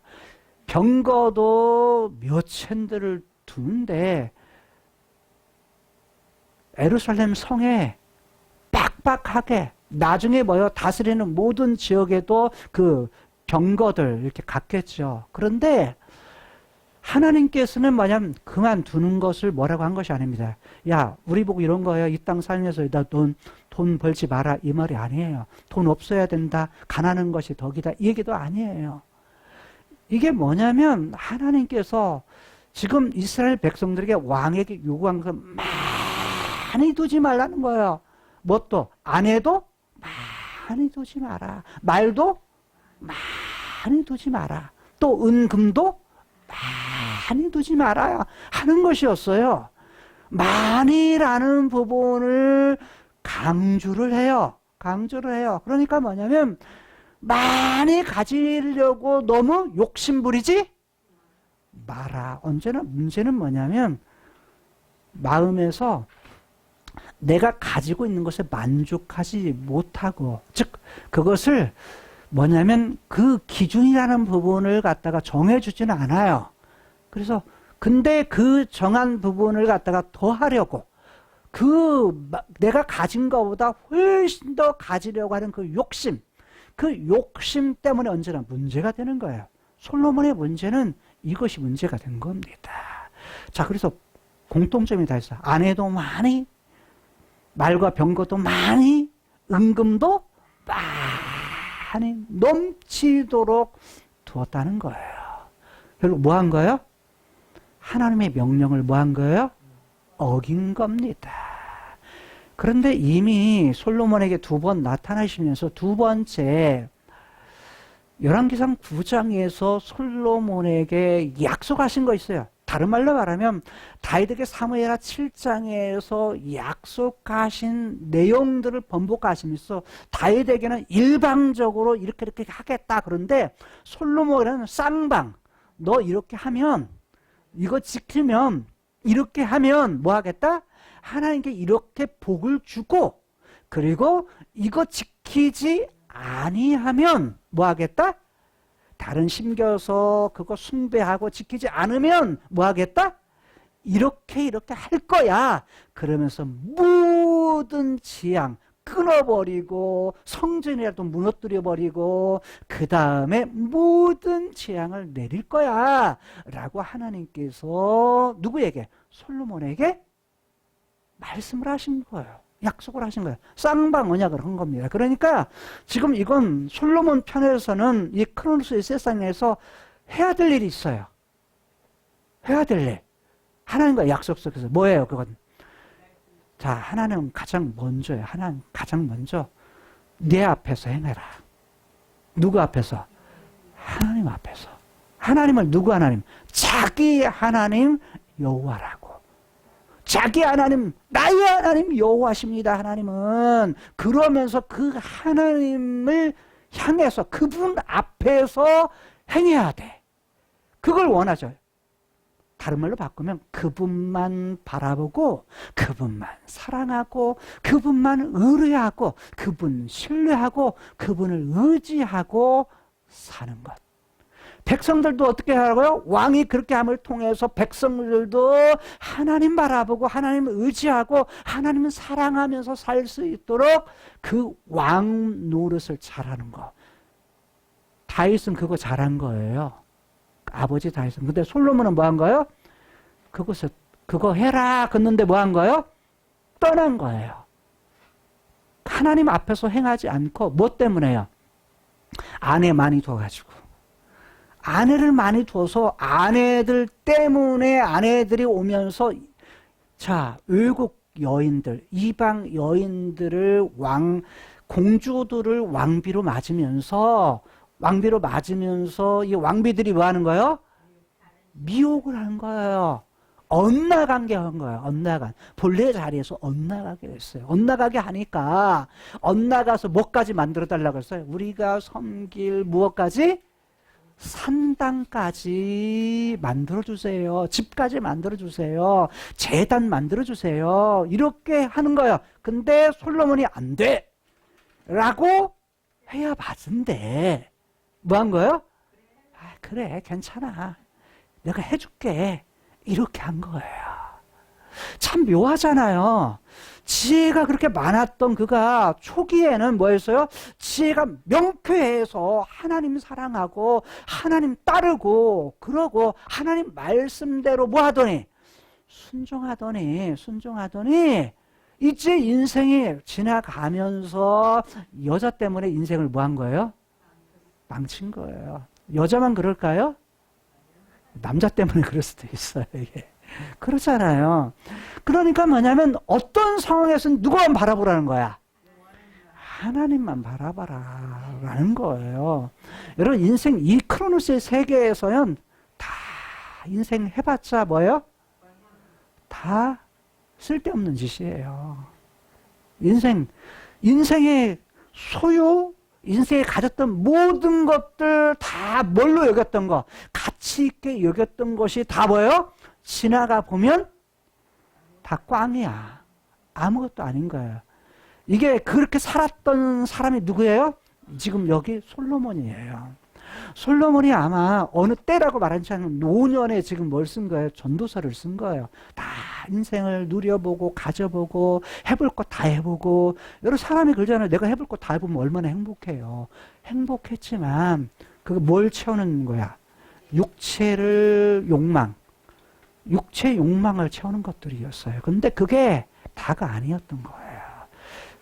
병거도 몇천대를 두는데 예루살렘 성에 빡빡하게 나중에 다스리는 모든 지역에도 그 병거들 이렇게 갔겠죠. 그런데 하나님께서는 뭐냐면 그만두는 것을 뭐라고 한 것이 아닙니다. 야, 우리 보고 이런 거예요. 이 땅 살면서 돈 벌지 마라. 이 말이 아니에요. 돈 없어야 된다. 가난한 것이 덕이다. 이 얘기도 아니에요. 이게 뭐냐면 하나님께서 지금 이스라엘 백성들에게 왕에게 요구한 것 많이 두지 말라는 거예요. 뭣도? 아내도 많이 두지 마라. 말도 많이 두지 마라. 또 은금도 많이 두지 말아야 하는 것이었어요. 많이라는 부분을 강조를 해요. 그러니까 뭐냐면 많이 가지려고 너무 욕심부리지 마라. 언제나 문제는 뭐냐면 마음에서 내가 가지고 있는 것에 만족하지 못하고, 즉 그것을 뭐냐면 그 기준이라는 부분을 갖다가 정해주지는 않아요. 그래서 근데 그 정한 부분을 갖다가 더 하려고 내가 가진 것보다 훨씬 더 가지려고 하는 그 욕심 때문에 언제나 문제가 되는 거예요. 솔로몬의 문제는 이것이 문제가 된 겁니다. 자, 그래서 공통점이 다 있어. 아내도 많이, 말과 병거도 많이, 은금도 많이 넘치도록 두었다는 거예요. 결국 뭐 한 거예요? 하나님의 명령을 뭐 한 거예요? 어긴 겁니다. 그런데 이미 솔로몬에게 두 번 나타나시면서 두 번째 열왕기상 9장에서 솔로몬에게 약속하신 거 있어요. 다른 말로 말하면 다윗에게 사무엘하 7장에서 약속하신 내용들을 번복하시면서 다윗에게는 일방적으로 이렇게 하겠다. 그런데 솔로몬은 쌍방, 너 이렇게 하면, 이거 지키면, 이렇게 하면 뭐 하겠다? 하나님께 이렇게 복을 주고, 그리고 이거 지키지 아니하면 뭐 하겠다? 다른 심겨서 그거 숭배하고 지키지 않으면 뭐 하겠다? 이렇게 할 거야. 그러면서 모든 지향 끊어버리고 성전이라도 무너뜨려버리고 그 다음에 모든 재앙을 내릴 거야 라고 하나님께서 누구에게? 솔로몬에게 말씀을 하신 거예요. 약속을 하신 거예요. 쌍방 언약을 한 겁니다. 그러니까 지금 이건 솔로몬 편에서는 이 크로노스의 세상에서 해야 될 일이 있어요. 해야 될 일. 하나님과 약속 속에서 뭐예요? 그건. 자, 하나님은 가장 먼저예요. 하나님 가장 먼저 내 앞에서 해내라. 누구 앞에서? 하나님 앞에서. 하나님을 누구 하나님? 자기 하나님 여호와라고. 자기 하나님, 나의 하나님 여호와십니다. 하나님은. 그러면서 그 하나님을 향해서 그분 앞에서 행해야 돼. 그걸 원하죠. 다른 말로 바꾸면 그분만 바라보고 그분만 사랑하고 그분만 의뢰하고 그분 신뢰하고 그분을 의지하고 사는 것. 백성들도 어떻게 하라고요? 왕이 그렇게 함을 통해서 백성들도 하나님 바라보고 하나님을 의지하고 하나님을 사랑하면서 살 수 있도록 그 왕 노릇을 잘하는 거. 다윗은 그거 잘한 거예요. 아버지 다윗은. 근데 솔로몬은 뭐 한 거예요? 그거 해라 그랬는데 뭐 한 거예요? 떠난 거예요. 하나님 앞에서 행하지 않고 뭐 때문에요? 아내 많이 둬가지고. 아내를 많이 둬서 아내들 때문에 아내들이 오면서 자, 외국 여인들, 이방 여인들을 공주들을 왕비로 맞으면서 이 왕비들이 뭐 하는 거예요? 미혹을 한 거예요. 엇나가게 한 거예요. 엇나간. 본래 자리에서 엇나가게 됐어요. 엇나가게 하니까 엇나가서 뭐까지 만들어 달라고 했어요? 우리가 섬길 무엇까지? 산당까지 만들어주세요. 집까지 만들어주세요. 제단 만들어주세요. 이렇게 하는 거예요. 근데 솔로몬이 안 돼. 라고 해야 맞은데 뭐 한 거예요? 아, 그래 괜찮아 내가 해줄게 이렇게 한 거예요. 참 묘하잖아요. 지혜가 그렇게 많았던 그가 초기에는 뭐였어요? 지혜가 명쾌해서 하나님 사랑하고 하나님 따르고 그러고 하나님 말씀대로 뭐 하더니 순종하더니 이제 인생이 지나가면서 여자 때문에 인생을 뭐 한 거예요? 망친 거예요. 여자만 그럴까요? 남자 때문에 그럴 수도 있어요, 이게. 그렇잖아요. 그러니까 뭐냐면 어떤 상황에서는 누구만 바라보라는 거야? 하나님만 바라봐라 라는 거예요. 여러분 인생 이 크로노스의 세계에서는 다 인생 해봤자 뭐예요? 다 쓸데없는 짓이에요. 인생의 소유, 인생에 가졌던 모든 것들 다 뭘로 여겼던 거, 가치 있게 여겼던 것이 다 뭐예요? 지나가 보면 다 꽝이야. 아무것도 아닌 거예요. 이게 그렇게 살았던 사람이 누구예요? 지금 여기 솔로몬이에요. 솔로몬이 아마 어느 때라고 말하지 않으면 노년에 지금 뭘 쓴 거예요? 전도서를 쓴 거예요. 다 인생을 누려보고 가져보고 해볼 거 다 해보고 여러 사람이 그러잖아요. 내가 해볼 거 다 해보면 얼마나 행복해요. 행복했지만 그거 뭘 채우는 거야? 육체의 욕망을 채우는 것들이었어요. 근데 그게 다가 아니었던 거예요.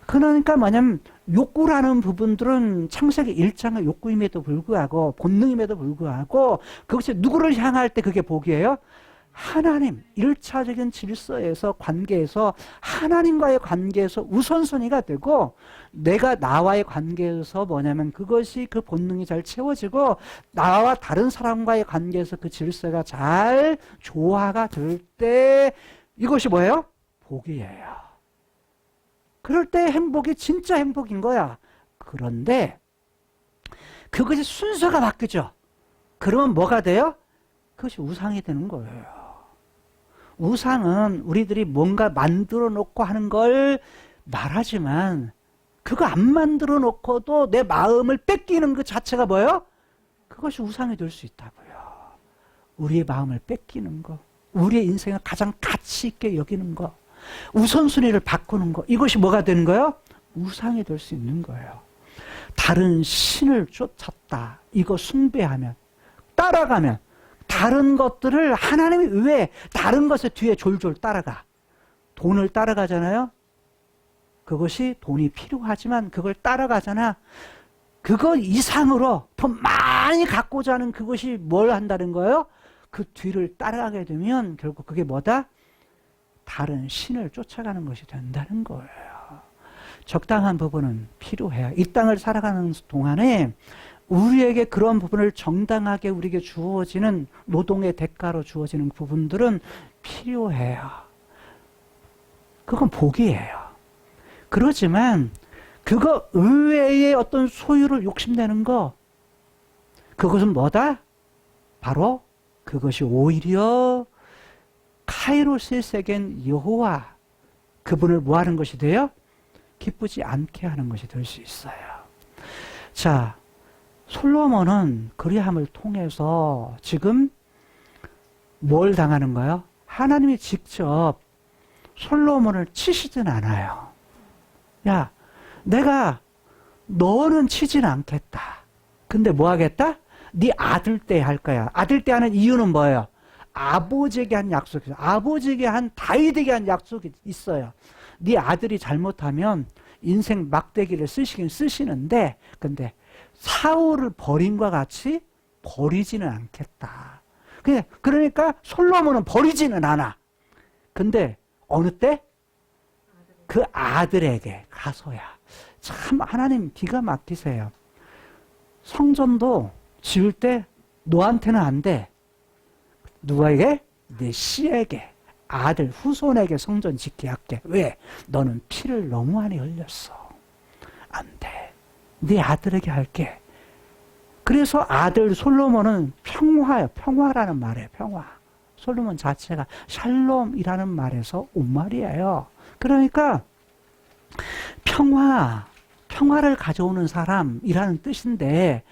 그러니까 뭐냐면 욕구라는 부분들은 창세기 1장의 욕구임에도 불구하고 본능임에도 불구하고 그것이 누구를 향할 때 그게 복이에요? 하나님, 1차적인 질서에서 관계에서 하나님과의 관계에서 우선순위가 되고 내가 나와의 관계에서 뭐냐면 그것이 그 본능이 잘 채워지고 나와 다른 사람과의 관계에서 그 질서가 잘 조화가 될 때 이것이 뭐예요? 복이에요. 그럴 때 행복이 진짜 행복인 거야. 그런데 그것이 순서가 바뀌죠. 그러면 뭐가 돼요? 그것이 우상이 되는 거예요. 우상은 우리들이 뭔가 만들어 놓고 하는 걸 말하지만 그거 안 만들어 놓고도 내 마음을 뺏기는 그 자체가 뭐예요? 그것이 우상이 될 수 있다고요. 우리의 마음을 뺏기는 거, 우리의 인생을 가장 가치 있게 여기는 거, 우선순위를 바꾸는 거, 이것이 뭐가 되는 거예요? 우상이 될 수 있는 거예요. 다른 신을 쫓았다. 이거 숭배하면, 따라가면 다른 것들을 하나님의 의외에 다른 것의 뒤에 졸졸 따라가. 돈을 따라가잖아요. 그것이 돈이 필요하지만 그걸 따라가잖아. 그거 이상으로 더 많이 갖고자 하는 그것이 뭘 한다는 거예요? 그 뒤를 따라가게 되면 결국 그게 뭐다? 다른 신을 쫓아가는 것이 된다는 거예요. 적당한 부분은 필요해요. 이 땅을 살아가는 동안에 우리에게 그런 부분을 정당하게 우리에게 주어지는 노동의 대가로 주어지는 부분들은 필요해요. 그건 복이에요. 그렇지만 그거 의외의 어떤 소유를 욕심내는 거, 그것은 뭐다? 바로 그것이 오히려 카이로스의 세계인 여호와, 그분을 뭐 하는 것이 돼요? 기쁘지 않게 하는 것이 될 수 있어요. 자, 솔로몬은 그리함을 통해서 지금 뭘 당하는 거예요? 하나님이 직접 솔로몬을 치시진 않아요. 야, 내가 너는 치진 않겠다. 근데 뭐 하겠다? 네 아들 때 할 거야. 아들 때 하는 이유는 뭐예요? 아버지에게 한 약속이 있어요. 아버지에게 한 다윗에게 한 약속이 있어요. 네 아들이 잘못하면 인생 막대기를 쓰시긴 쓰시는데 근데 사울을 버림과 같이 버리지는 않겠다. 그러니까 솔로몬은 버리지는 않아. 근데 어느 때? 그 아들에게 가서야. 참 하나님 기가 막히세요. 성전도 지을 때 너한테는 안 돼. 누구에게? 내 씨에게, 아들 후손에게 성전 짓게 할게. 왜? 너는 피를 너무 많이 흘렸어. 안 돼. 네 아들에게 할게. 그래서 아들 솔로몬은 평화예요. 평화라는 말이에요. 평화. 솔로몬 자체가 샬롬이라는 말에서 온 말이에요. 그러니까 평화, 평화를 가져오는 사람이라는 뜻인데,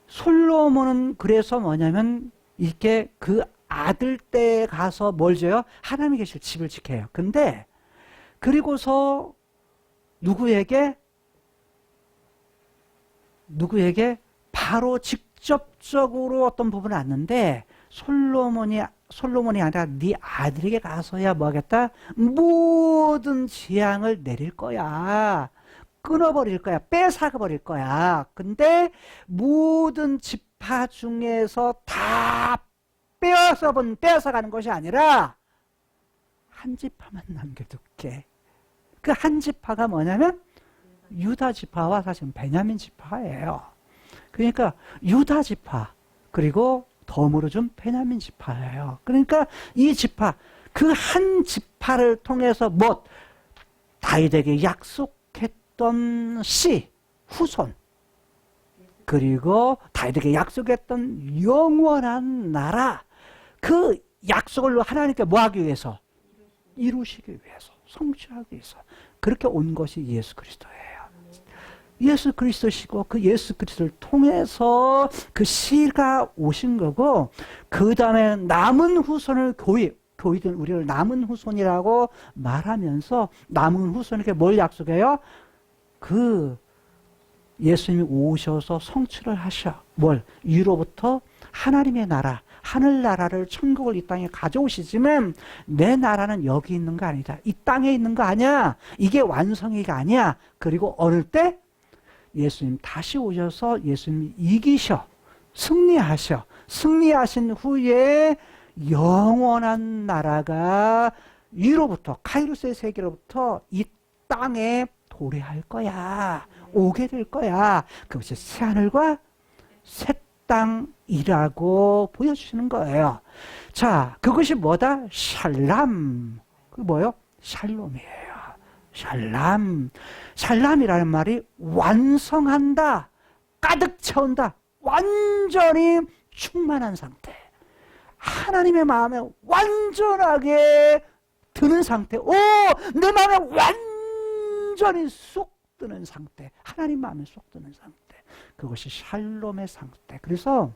솔로몬은 그래서 뭐냐면 이렇게 그 아들 때 가서 뭘 줘요? 하나님이 계실 집을 지켜요. 근데 그리고서 누구에게 바로 직접적으로 어떤 부분을 왔는데, 솔로몬이 아니라 네 아들에게 가서야 뭐 하겠다? 모든 재앙을 내릴 거야. 끊어버릴 거야. 뺏어버릴 거야. 근데 모든 지파 중에서 다 빼앗아가는 것이 아니라 한 지파만 남겨둘게. 그 한 지파가 뭐냐면 유다 지파와 사실 베냐민 지파예요. 그러니까 유다 지파 그리고 덤으로 준 베냐민 지파예요. 그러니까 이 지파, 그 한 지파를 통해서 다윗에게 약속했던 씨, 후손, 그리고 다윗에게 약속했던 영원한 나라, 그 약속을 하나님께 뭐 하기 위해서? 이루시기 위해서, 성취하기 위해서. 그렇게 온 것이 예수 그리스도예요. 예수 그리스도시고 그 예수 그리스도를 통해서 그 씨가 오신 거고, 그 다음에 남은 후손을 교회들 우리를 남은 후손이라고 말하면서 남은 후손에게 뭘 약속해요? 그 예수님이 오셔서 성취를 하셔. 뭘? 위로부터 하나님의 나라, 하늘나라를, 천국을 이 땅에 가져오시지만 내 나라는 여기 있는 거 아니다. 이 땅에 있는 거 아니야. 이게 완성이가 아니야. 그리고 어느 때? 예수님 다시 오셔서 예수님이 이기셔. 승리하신 후에 영원한 나라가 위로부터, 카이로스의 세계로부터 이 땅에 도래할 거야. 오게 될 거야. 그것이 새하늘과 새 땅이라고 보여주시는 거예요. 자, 그것이 뭐다? 샬람. 그게 뭐예요? 샬롬이에요. 샬람이라는 말이 완성한다, 가득 채운다, 완전히 충만한 상태, 하나님의 마음에 완전하게 드는 상태, 내 마음에 완전히 쏙 드는 상태, 하나님 마음에 쏙 드는 상태, 그것이 샬롬의 상태. 그래서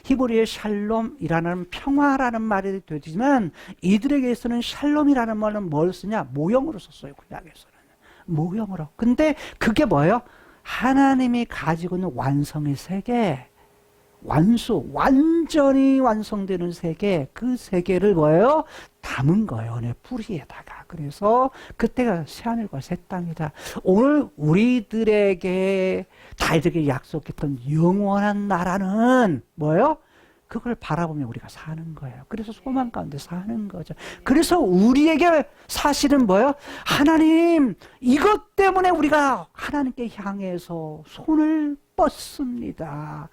히브리의 샬롬이라는 평화라는 말이 되지만 이들에게서는 샬롬이라는 말은 뭘 쓰냐? 모형으로 썼어요. 구약에서는 모형으로. 근데 그게 뭐예요? 하나님이 가지고 있는 완성의 세계, 완전히 완성되는 세계, 그 세계를 뭐예요? 담은 거예요. 내 뿌리에다가. 그래서 그때가 새하늘과 새 땅이다. 오늘 우리들에게 다윗에게 약속했던 영원한 나라는 뭐예요? 그걸 바라보며 우리가 사는 거예요. 그래서 소망 가운데 사는 거죠. 그래서 우리에게 사실은 뭐예요? 하나님, 이것 때문에 우리가 하나님께 향해서 손을 뻗습니다.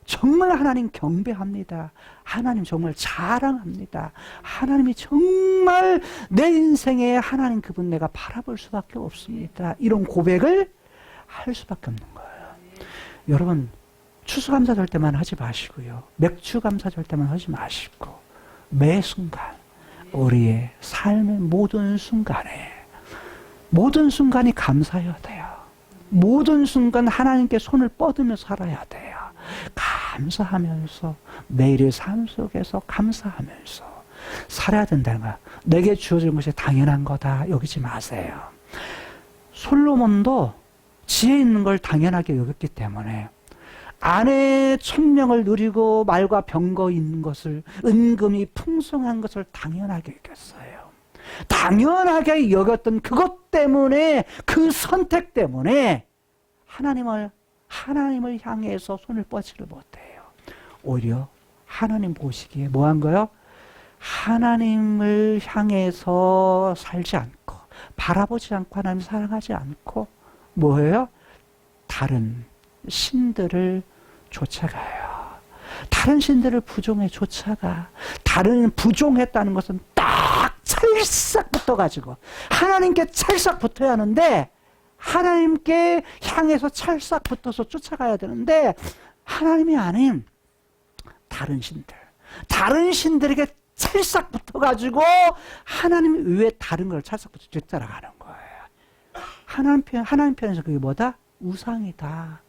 정말 하나님 경배합니다. 하나님 정말 자랑합니다. 하나님이 정말 내 인생에 하나님 그분 내가 바라볼 수밖에 없습니다. 이런 고백을 할 수밖에 없는 거예요. 여러분, 추수감사 절 때만 하지 마시고요. 맥주감사 절 때만 하지 마시고 매 순간 우리의 삶의 모든 순간이 감사해야 돼요. 모든 순간 하나님께 손을 뻗으며 살아야 돼요. 감사하면서 매일의 삶 속에서 감사하면서 살아야 된다는 거야. 내게 주어진 것이 당연한 거다 여기지 마세요. 솔로몬도 지혜 있는 걸 당연하게 여겼기 때문에 아내의 천명을 누리고 말과 병거 있는 것을, 은금이 풍성한 것을 당연하게 여겼어요. 당연하게 여겼던 그것 때문에, 그 선택 때문에 하나님을 향해서 손을 뻗지를 못해요. 오히려 하나님 보시기에 뭐 한 거요? 하나님을 향해서 살지 않고, 바라보지 않고, 하나님 사랑하지 않고, 뭐예요? 다른 신들을 쫓아가요. 다른 신들을 부종해 쫓아가. 부종했다는 것은 딱 찰싹 붙어가지고, 하나님께 찰싹 붙어야 하는데, 하나님께 향해서 찰싹 붙어서 쫓아가야 되는데, 하나님이 아닌 다른 신들에게 찰싹 붙어가지고 하나님 외에 다른 걸 찰싹 붙어 뒤따라가는 거예요. 하나님 편에서 그게 뭐다? 우상이다.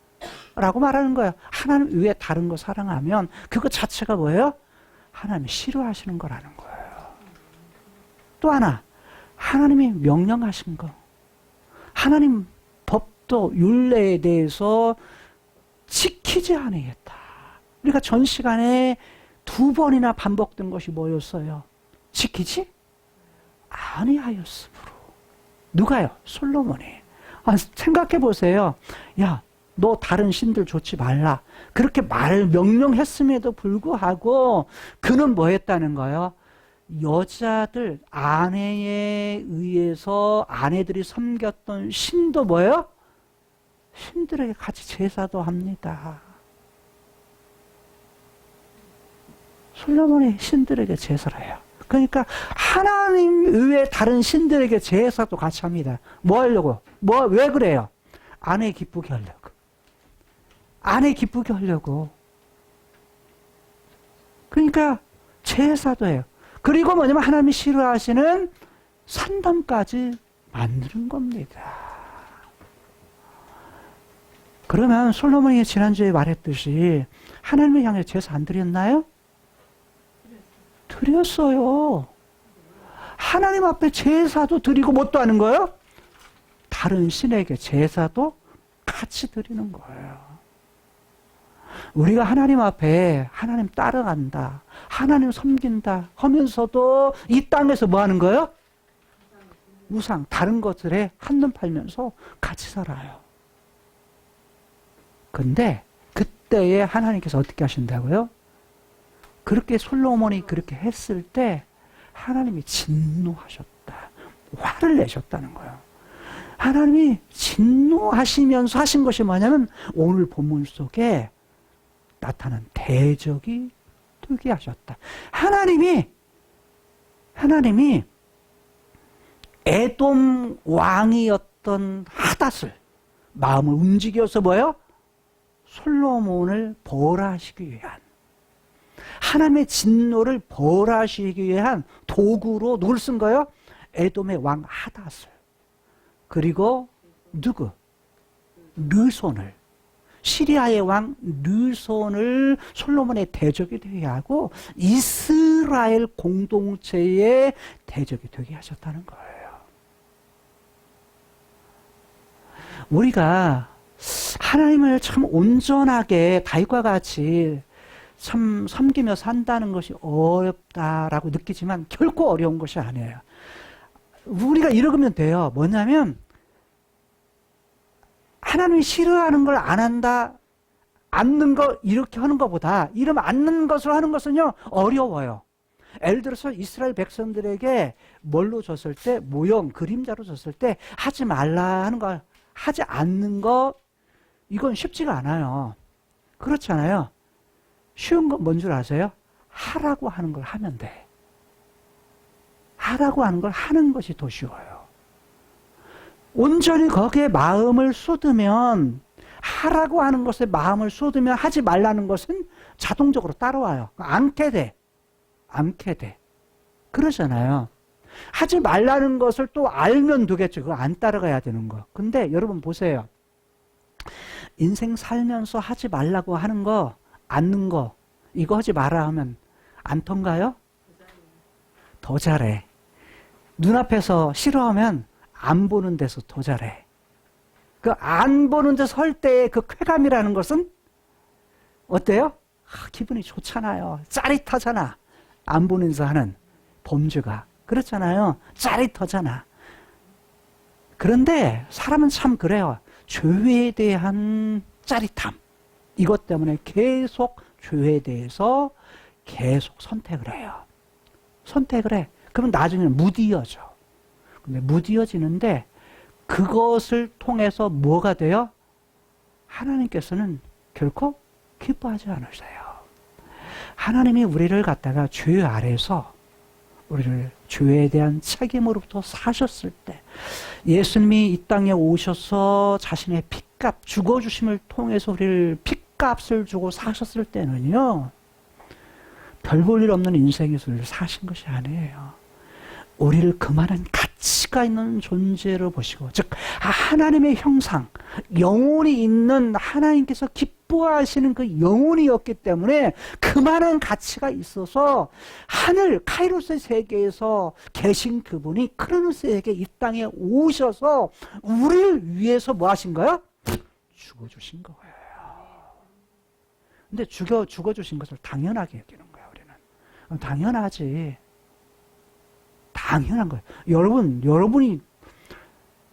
라고 말하는 거예요. 하나님 외에 다른 거 사랑하면 그거 자체가 뭐예요? 하나님이 싫어하시는 거라는 거예요. 또 하나, 하나님이 명령하신 거. 하나님 법도 율례에 대해서 지키지 아니겠다. 우리가 전 시간에 2번이나 반복된 것이 뭐였어요? 지키지 아니하였으므로. 누가요? 솔로몬이. 생각해 보세요. 야, 너 다른 신들 좇지 말라. 그렇게 명령했음에도 불구하고 그는 뭐 했다는 거예요? 여자들, 아내에 의해서 아내들이 섬겼던 신도 뭐예요? 신들에게 같이 제사도 합니다. 솔로몬이 신들에게 제사를 해요. 그러니까 하나님 외에 다른 신들에게 제사도 같이 합니다. 뭐 하려고? 왜 그래요? 아내 기쁘게 하려고. 아내 기쁘게 하려고. 그러니까 제사도 해요. 그리고 뭐냐면 하나님이 싫어하시는 산담까지 만드는 겁니다. 그러면 솔로몬이 지난주에 말했듯이 하나님을 향해 제사 안 드렸나요? 드렸어요. 하나님 앞에 제사도 드리고 뭣도 하는 거예요? 다른 신에게 제사도 같이 드리는 거예요. 우리가 하나님 앞에 하나님 따라간다, 하나님 섬긴다 하면서도 이 땅에서 뭐 하는 거예요? 우상, 다른 것들에 한눈 팔면서 같이 살아요. 근데 그때에 하나님께서 어떻게 하신다고요? 그렇게 솔로몬이 그렇게 했을 때 하나님이 진노하셨다. 화를 내셨다는 거예요. 하나님이 진노하시면서 하신 것이 뭐냐면 오늘 본문 속에 나타난 대적이 되게 하셨다. 하나님이 에돔 왕이었던 하닷을 마음을 움직여서 뭐예요? 솔로몬을 벌하시기 위한, 하나님의 진노를 벌하시기 위한 도구로 누굴 쓴 거예요? 에돔의 왕 하닷을. 그리고 누구? 르손을, 시리아의 왕 르손을 솔로몬의 대적이 되게 하고 이스라엘 공동체의 대적이 되게 하셨다는 거예요. 우리가 하나님을 참 온전하게 다윗과 같이 참 섬기며 산다는 것이 어렵다라고 느끼지만 결코 어려운 것이 아니에요. 우리가 이러면 돼요. 뭐냐면 하나님이 싫어하는 걸 안 한다, 않는 거 이렇게 하는 것보다 이러면 않는 것을 하는 것은요 어려워요. 예를 들어서 이스라엘 백성들에게 뭘로 줬을 때, 모형, 그림자로 줬을 때 하지 말라 하는 거, 하지 않는 거, 이건 쉽지가 않아요. 그렇잖아요. 쉬운 건 뭔 줄 아세요? 하라고 하는 걸 하면 돼. 하라고 하는 걸 하는 것이 더 쉬워요. 온전히 거기에 마음을 쏟으면, 하라고 하는 것에 마음을 쏟으면 하지 말라는 것은 자동적으로 따라와요. 않게 돼. 그러잖아요. 하지 말라는 것을 또 알면 되겠죠. 그거 안 따라가야 되는 거. 근데 여러분 보세요. 인생 살면서 하지 말라고 하는 거, 않는 거, 이거 하지 마라 하면 안 통가요? 더 잘해. 눈앞에서 싫어하면 안 보는 데서 더 잘해. 그 안 보는 데서 할 때의 그 쾌감이라는 것은 어때요? 기분이 좋잖아요. 짜릿하잖아. 안 보는 데서 하는 범죄가. 그렇잖아요. 짜릿하잖아. 그런데 사람은 참 그래요. 죄에 대한 짜릿함. 이것 때문에 계속 죄에 대해서 계속 선택을 해요. 선택을 해. 그러면 나중에는 무디어져. 근데 무디어지는데 그것을 통해서 뭐가 돼요? 하나님께서는 결코 기뻐하지 않으세요. 하나님이 우리를 갖다가 죄 아래서 우리를 죄에 대한 책임으로부터 사셨을 때, 예수님이 이 땅에 오셔서 자신의 핏값, 죽어주심을 통해서 우리를 핏값을 주고 사셨을 때는요, 별 볼 일 없는 인생에서 우리를 사신 것이 아니에요. 우리를 그만한 가치 가치가 있는 존재로 보시고, 즉 하나님의 형상, 영혼이 있는 하나님께서 기뻐하시는 그 영혼이었기 때문에 그만한 가치가 있어서 하늘 카이로스의 세계에서 계신 그분이 크로노스에게 이 땅에 오셔서 우리를 위해서 뭐 하신 거야? 죽어주신 거예요. 근데 죽어주신 것을 당연하게 여기는 거야, 우리는. 당연하지. 당연한 거예요.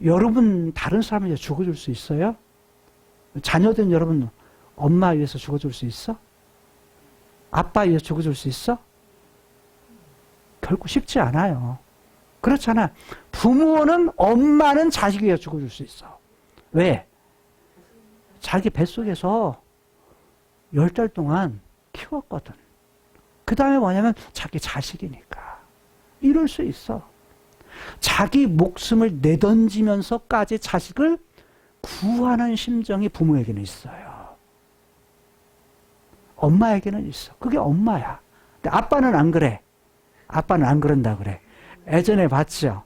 여러분 다른 사람을 위해 죽어줄 수 있어요? 자녀된 여러분 엄마 위해서 죽어줄 수 있어? 아빠 위해서 죽어줄 수 있어? 결코 쉽지 않아요. 그렇잖아. 부모는, 엄마는 자식 위해서 죽어줄 수 있어. 왜? 자기 뱃속에서 10달 동안 키웠거든. 그 다음에 뭐냐면 자기 자식이니까. 이럴 수 있어. 자기 목숨을 내던지면서까지 자식을 구하는 심정이 부모에게는 있어요. 엄마에게는 있어. 그게 엄마야. 근데 아빠는 안 그래. 아빠는 안 그런다 그래. 예전에 봤죠?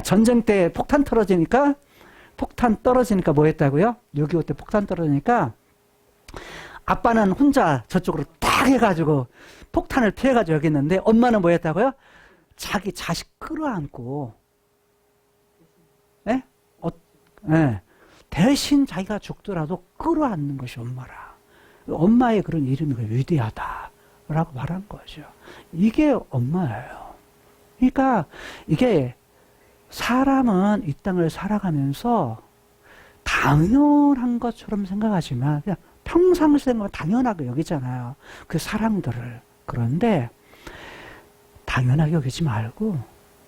전쟁 때 폭탄 떨어지니까 뭐 했다고요? 6.25 때 폭탄 떨어지니까 아빠는 혼자 저쪽으로 딱 해가지고 폭탄을 피해가지고 여기 있는데 엄마는 뭐 했다고요? 자기 자식 끌어안고 대신 자기가 죽더라도 끌어안는 것이 엄마라. 엄마의 그런 이름이 위대하다라고 말한 거죠. 이게 엄마예요. 그러니까 이게 사람은 이 땅을 살아가면서 당연한 것처럼 생각하지만 그냥 평상시에 당연하게 여기잖아요. 그 사랑들을. 그런데 당연하게 여기지 말고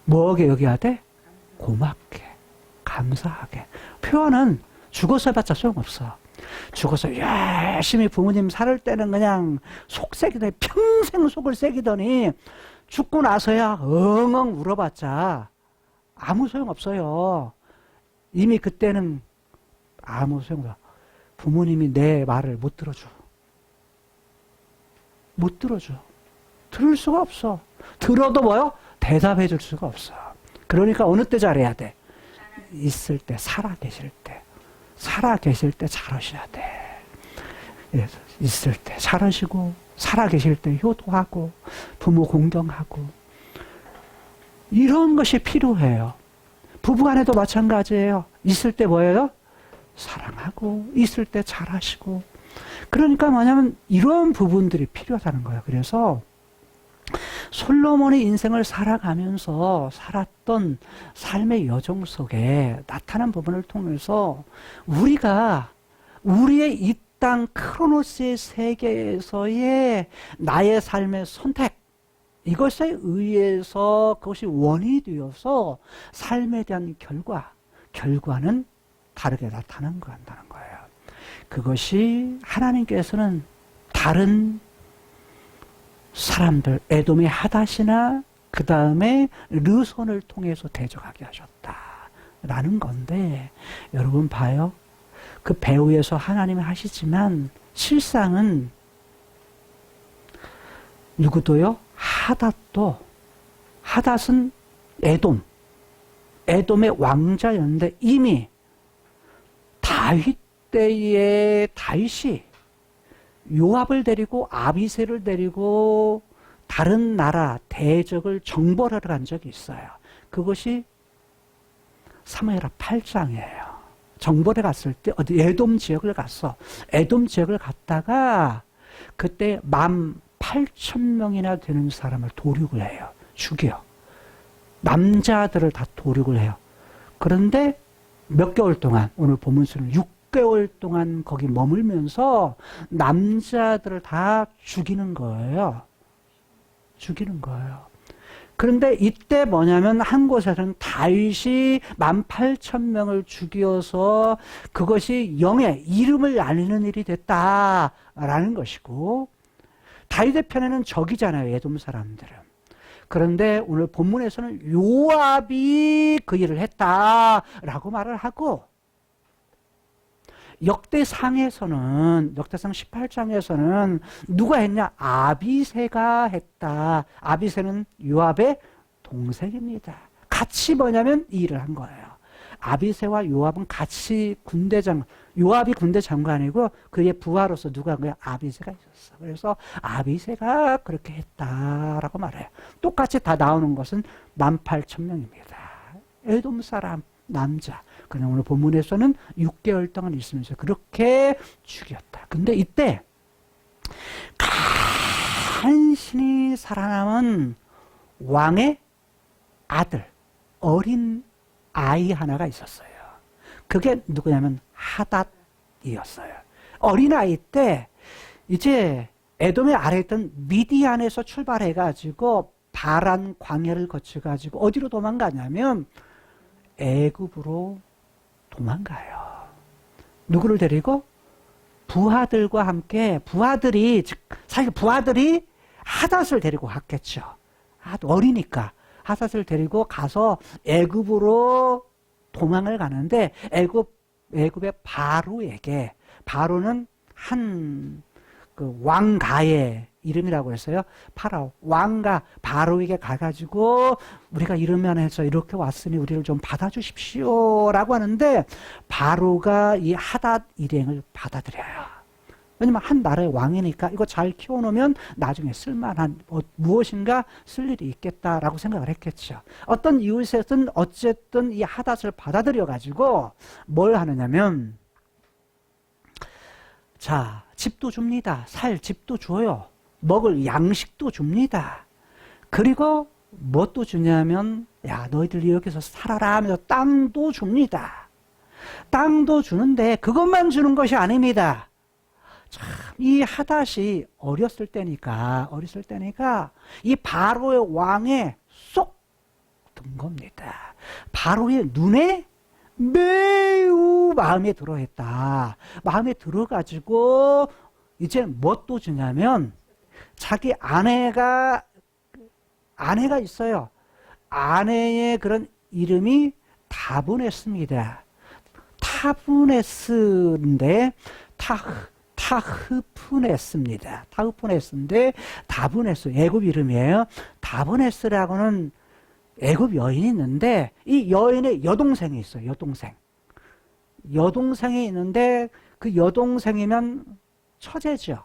뭐하게 여겨야 돼? 고맙게, 감사하게. 표현은 죽어서 해봤자 소용없어. 죽어서 열심히 부모님 살을 때는 그냥 속 새기더니 평생 속을 새기더니 죽고 나서야 엉엉 울어봤자 아무 소용없어요. 이미 그때는 아무 소용없어. 부모님이 내 말을 못 들어줘. 못 들어줘. 들을 수가 없어. 들어도 뭐요? 대답해 줄 수가 없어. 그러니까 어느 때 잘해야 돼? 있을 때, 살아 계실 때. 살아 계실 때 잘하셔야 돼. 있을 때 잘하시고, 살아 계실 때 효도하고, 부모 공경하고. 이런 것이 필요해요. 부부간에도 마찬가지예요. 있을 때 뭐예요? 사랑하고, 있을 때 잘하시고. 그러니까 뭐냐면 이런 부분들이 필요하다는 거예요. 그래서 솔로몬의 인생을 살아가면서 살았던 삶의 여정 속에 나타난 부분을 통해서 우리가 우리의 이 땅 크로노스의 세계에서의 나의 삶의 선택, 이것에 의해서 그것이 원인이 되어서 삶에 대한 결과는 다르게 나타나는 거예요. 그것이 하나님께서는 다른 사람들, 에돔의 하닷이나 그 다음에 르손을 통해서 대적하게 하셨다라는 건데, 여러분 봐요. 그 배후에서 하나님이 하시지만 실상은 누구도요? 하닷은 에돔의 왕자였는데 이미 다윗 때에 다윗이 요압을 데리고 아비새를 데리고 다른 나라 대적을 정벌하러 간 적이 있어요. 그것이 사무엘하 8장이에요. 정벌에 갔을 때 어디 에돔 지역을 갔어. 에돔 지역을 갔다가 그때 18,000명이나 되는 사람을 도륙을 해요. 죽여. 남자들을 다 도륙을 해요. 그런데 몇 개월 동안, 오늘 본문서는 6개월 동안 거기 머물면서 남자들을 다 죽이는 거예요. 그런데 이때 뭐냐면 한 곳에서는 다윗이 18,000명을 죽여서 그것이 영의 이름을 알리는 일이 됐다라는 것이고, 다윗의 편에는 적이잖아요, 에돔 사람들은. 그런데 오늘 본문에서는 요압이 그 일을 했다라고 말을 하고, 역대상 18장에서는 누가 했냐? 아비새가 했다. 아비새는 요압의 동생입니다. 같이 뭐냐면 이 일을 한 거예요. 아비새와 요압은 같이 요압이 군대 장관이고 그의 부하로서 누가 그야 아비새가 있었어. 그래서 아비새가 그렇게 했다라고 말해요. 똑같이 다 나오는 것은 18,000명입니다. 에돔 사람 남자. 그냥 오늘 본문에서는 6개월 동안 있으면서 그렇게 죽였다. 근데 이때 간신히 살아남은 왕의 아들, 어린 아이 하나가 있었어요. 그게 누구냐면 하닷이었어요. 어린아이 때 이제 에돔의 아래에 있던 미디안에서 출발해가지고 바란 광야를 거쳐가지고 어디로 도망가냐면 애굽으로 도망가요. 누구를 데리고? 부하들과 함께 사실 부하들이 하닷을 데리고 갔겠죠. 어리니까 하닷을 데리고 가서 애굽으로 도망을 가는데 애굽의 바로는 한 그 왕가의 이름이라고 했어요. 파라오 왕가 바로에게 가가지고 우리가 이러면 해서 이렇게 왔으니 우리를 좀 받아주십시오라고 하는데 바로가 이 하닷 일행을 받아들여요. 왜냐면 한 나라의 왕이니까 이거 잘 키워놓으면 나중에 쓸만한 무엇인가 쓸 일이 있겠다라고 생각을 했겠죠. 어떤 이웃에서는 어쨌든 이 하닷을 받아들여가지고 뭘 하느냐면 자, 집도 줍니다. 살 집도 줘요. 먹을 양식도 줍니다. 그리고 뭣도 주냐면 야 너희들 여기서 살아라 하면서 땅도 줍니다. 땅도 주는데 그것만 주는 것이 아닙니다. 참, 이 하닷이 어렸을 때니까 이 바로의 왕에 쏙 든 겁니다. 바로의 눈에 매우 마음에 들어했다. 마음에 들어가지고 이제 뭣도 주냐면 자기 아내가 있어요. 아내의 그런 이름이 다브네스입니다. 타브네스인데 타흐푸네스입니다. 타흐푸네스인데 다브네스 애굽 이름이에요. 다브네스라고는 애굽 여인이 있는데 이 여인의 여동생이 있어요. 여동생이 있는데 그 여동생이면 처제죠.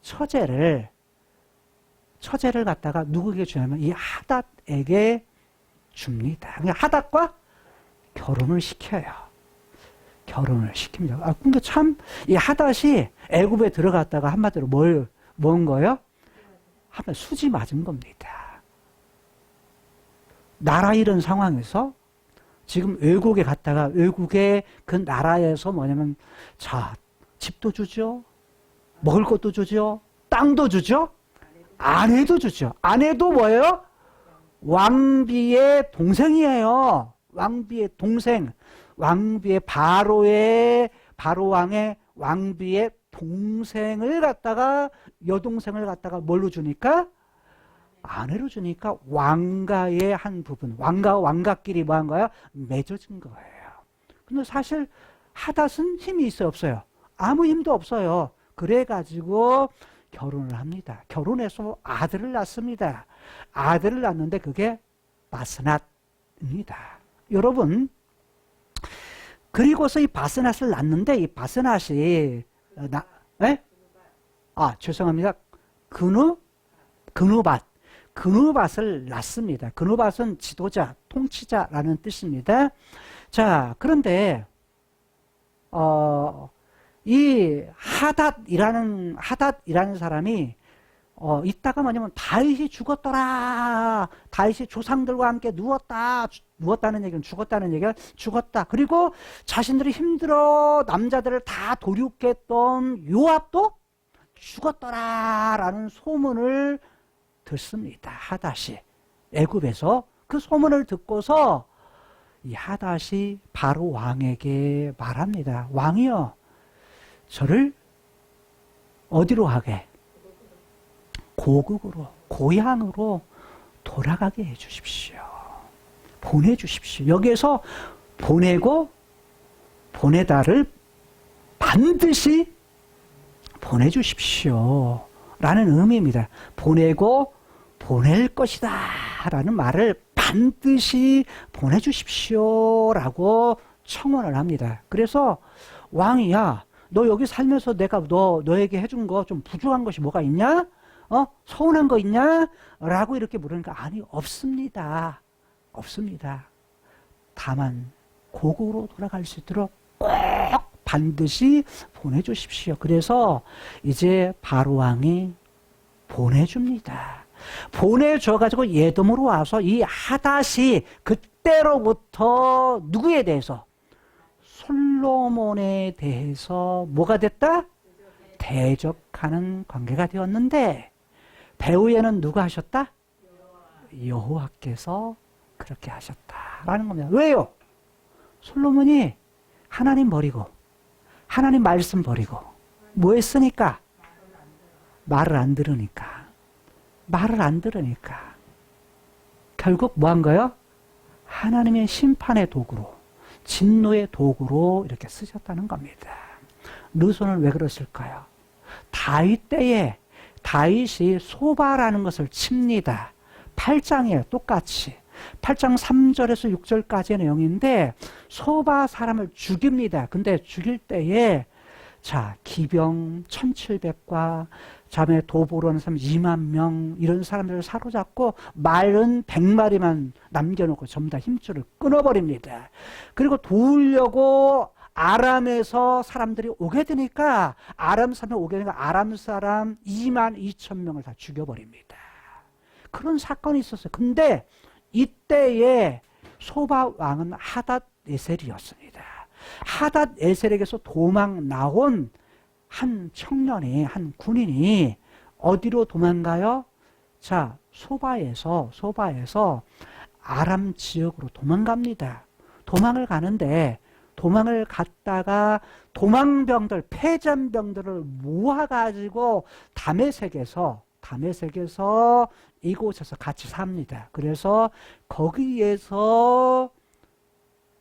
처제를 갖다가 누구에게 주냐면 이 하닷에게 줍니다. 그러니까 하닷과 결혼을 시켜요. 결혼을 시킵니다. 근데 참 이 하닷이 애굽에 들어갔다가 한마디로 뭔 거예요? 한번 수지 맞은 겁니다. 나라 잃은 상황에서 지금 외국에 갔다가 외국의 그 나라에서 뭐냐면 자 집도 주죠. 먹을 것도 주죠. 땅도 주죠. 아내도 주죠. 아내도 뭐예요? 왕비의 동생이에요. 왕비의 동생. 왕비의 바로왕의 왕비의 동생을 갖다가 여동생을 갖다가 뭘로 주니까? 아내로 주니까 왕가의 한 부분, 왕가와 왕가끼리 뭐 한 거야? 맺어진 거예요. 근데 사실 하닷은 힘이 있어요, 없어요? 아무 힘도 없어요. 그래가지고 결혼을 합니다. 결혼해서 아들을 낳습니다. 아들을 낳는데 그게 바스낫입니다. 여러분, 그리고서 이 바스낫을 낳는데 이 바스낫이 죄송합니다. 그누밧을 낳습니다. 그누밧은 지도자, 통치자라는 뜻입니다. 자, 그런데 이 하닷이라는 사람이 이따가 뭐냐면 다윗이 죽었더라. 다윗이 조상들과 함께 누웠다는 얘기는 죽었다. 그리고 자신들이 힘들어 남자들을 다 도륙했던 요압도 죽었더라라는 소문을 듣습니다. 하닷이 애굽에서 그 소문을 듣고서 이 하닷이 바로 왕에게 말합니다. 왕이여, 저를 어디로 가게? 고국으로, 고향으로 돌아가게 해주십시오. 보내주십시오. 여기에서 보내고 보내다를 반드시 보내주십시오 라는 의미입니다. 보내고 보낼 것이다 라는 말을 반드시 보내주십시오 라고 청원을 합니다. 그래서 왕이 야, 너 여기 살면서 내가 너에게 해준 거 좀 부족한 것이 뭐가 있냐? 서운한 거 있냐? 라고 이렇게 물으니까 아니 없습니다. 없습니다. 다만 고국으로 돌아갈 수 있도록 꼭 반드시 보내주십시오. 그래서 이제 바로왕이 보내줍니다. 보내줘가지고 예돔으로 와서 이 하닷이 그때로부터 누구에 대해서? 솔로몬에 대해서 뭐가 됐다? 대적하는 관계가 되었는데 배후에는 누가 하셨다? 여호와께서 그렇게 하셨다라는 겁니다. 왜요? 솔로몬이 하나님 버리고 하나님 말씀 버리고 뭐 했으니까? 말을 안 들으니까. 말을 안 들으니까. 결국 뭐 한 거예요? 하나님의 심판의 도구로, 진노의 도구로 이렇게 쓰셨다는 겁니다. 르손은 왜 그랬을까요? 다윗 때에 다윗이 소바라는 것을 칩니다. 8장이에요. 똑같이. 8장 3절에서 6절까지의 내용인데 소바 사람을 죽입니다. 근데 죽일 때에 자 기병 1700과 자매 도보로 하는 사람 2만 명 이런 사람들을 사로잡고 말은 100마리만 남겨놓고 전부 다 힘줄을 끊어버립니다. 그리고 도우려고 아람에서 사람들이 오게 되니까 아람 사람 2만 2천 명을 다 죽여버립니다. 그런 사건이 있었어요. 근데 이때에 소바 왕은 하닷 에셀이었습니다. 하닷 에셀에게서 도망 나온 한 청년이, 한 군인이 어디로 도망가요? 자, 소바에서 아람 지역으로 도망갑니다. 도망을 가는데 도망을 갔다가 도망병들, 패잔병들을 모아가지고 다메섹에서 이곳에서 같이 삽니다. 그래서 거기에서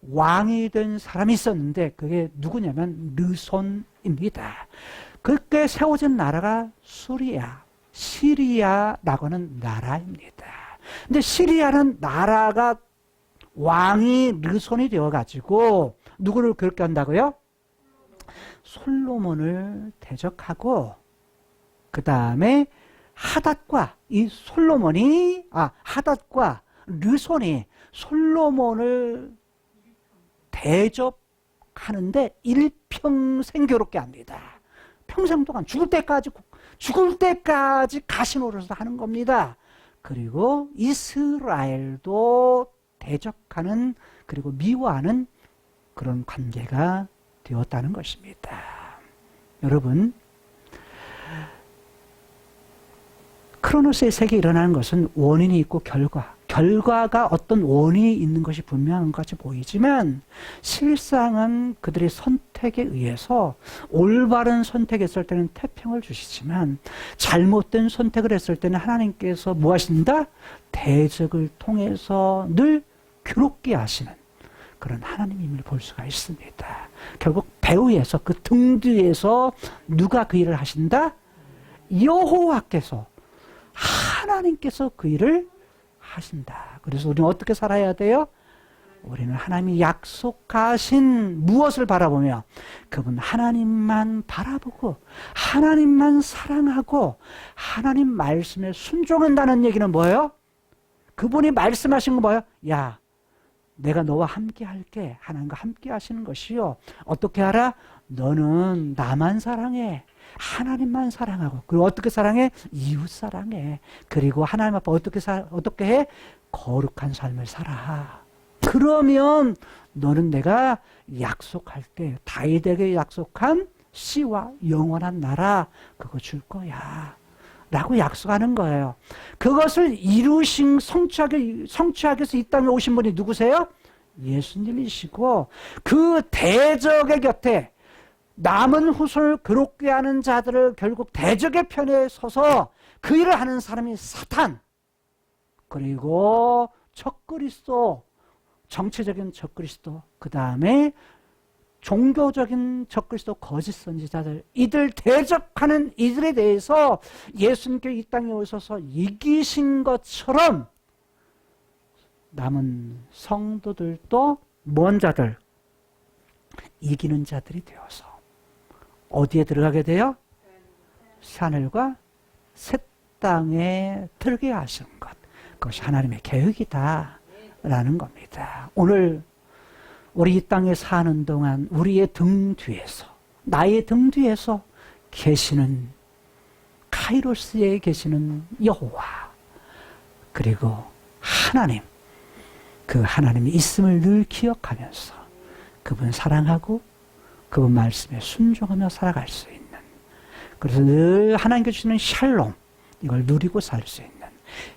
왕이 된 사람이 있었는데 그게 누구냐면 르손입니다. 그때 세워진 나라가 시리아라고 하는 나라입니다. 근데 시리아는 나라가 왕이 르손이 되어가지고 누구를 그렇게 한다고요? 솔로몬을 대적하고 그 다음에 하닷과 르손이 솔로몬을 대접하는데 일평생 괴롭게 합니다. 평생 동안 죽을 때까지 가시 노릇을 하는 겁니다. 그리고 이스라엘도 대적하는 그리고 미워하는 그런 관계가 되었다는 것입니다. 여러분, 크로노스의 세계에 일어나는 것은 원인이 있고 결과가 어떤 원인이 있는 것이 분명한 것 같이 보이지만 실상은 그들의 선택에 의해서 올바른 선택했을 때는 태평을 주시지만 잘못된 선택을 했을 때는 하나님께서 뭐 하신다? 대적을 통해서 늘 괴롭게 하시는 그런 하나님임을 볼 수가 있습니다. 결국 배후에서 그 등 뒤에서 누가 그 일을 하신다? 여호와께서 하나님께서 그 일을 하신다. 그래서 우리는 어떻게 살아야 돼요? 우리는 하나님이 약속하신 무엇을 바라보며 그분 하나님만 바라보고 하나님만 사랑하고 하나님 말씀에 순종한다는 얘기는 뭐예요? 그분이 말씀하신 거 뭐예요? 야, 내가 너와 함께 할게. 하나님과 함께 하시는 것이요. 어떻게 하라? 너는 나만 사랑해. 하나님만 사랑하고 그리고 어떻게 사랑해? 이웃 사랑해. 그리고 하나님 앞에 어떻게 해? 거룩한 삶을 살아. 그러면 너는 내가 약속할 때 다윗에게 약속한 씨와 영원한 나라 그거 줄 거야 라고 약속하는 거예요. 그것을 이루신 성취하기 위해서 이 땅에 오신 분이 누구세요? 예수님이시고 그 대적의 곁에 남은 후손을 괴롭게 하는 자들을 결국 대적의 편에 서서 그 일을 하는 사람이 사탄, 그리고 적그리스도, 정치적인 적그리스도, 그 다음에 종교적인 적그리스도 거짓 선지자들, 이들 대적하는 이들에 대해서 예수님께 이 땅에 오셔서 이기신 것처럼 남은 성도들도 뭔 자들? 이기는 자들이 되어서 어디에 들어가게 돼요? 하늘과 새 땅에 들게 하신 것. 그것이 하나님의 계획이다라는 겁니다. 오늘 우리 이 땅에 사는 동안 우리의 등 뒤에서, 나의 등 뒤에서 계시는 카이로스에 계시는 여호와, 그리고 하나님, 그 하나님이 있음을 늘 기억하면서 그분 사랑하고 그분 말씀에 순종하며 살아갈 수 있는, 그래서 늘 하나님께 주시는 샬롬, 이걸 누리고 살 수 있는,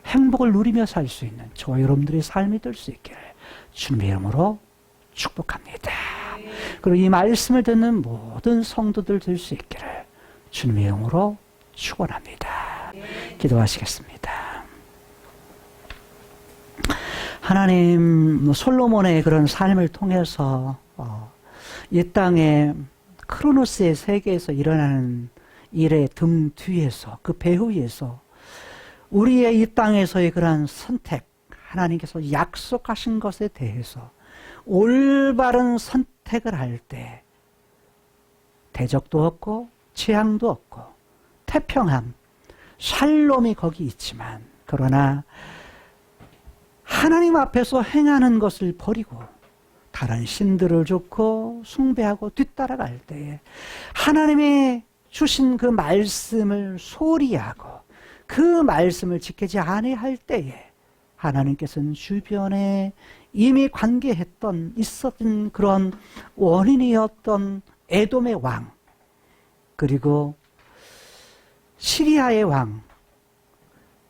행복을 누리며 살 수 있는 저와 여러분들의 삶이 될 수 있기를 주님의 이름으로 축복합니다. 그리고 이 말씀을 듣는 모든 성도들 될 수 있기를 주님의 이름으로 축원합니다. 기도하시겠습니다. 하나님, 솔로몬의 그런 삶을 통해서 이 땅에 크로노스의 세계에서 일어나는 일의 등 뒤에서, 그 배후에서 우리의 이 땅에서의 그러한 선택, 하나님께서 약속하신 것에 대해서 올바른 선택을 할 때 대적도 없고 재앙도 없고 태평함, 샬롬이 거기 있지만, 그러나 하나님 앞에서 행하는 것을 버리고 다른 신들을 좇고 숭배하고 뒤따라갈 때에 하나님의 주신 그 말씀을 소리하고 그 말씀을 지키지 아니할 때에 하나님께서는 주변에 이미 관계했던, 있었던 그런 원인이었던 에돔의 왕, 그리고 시리아의 왕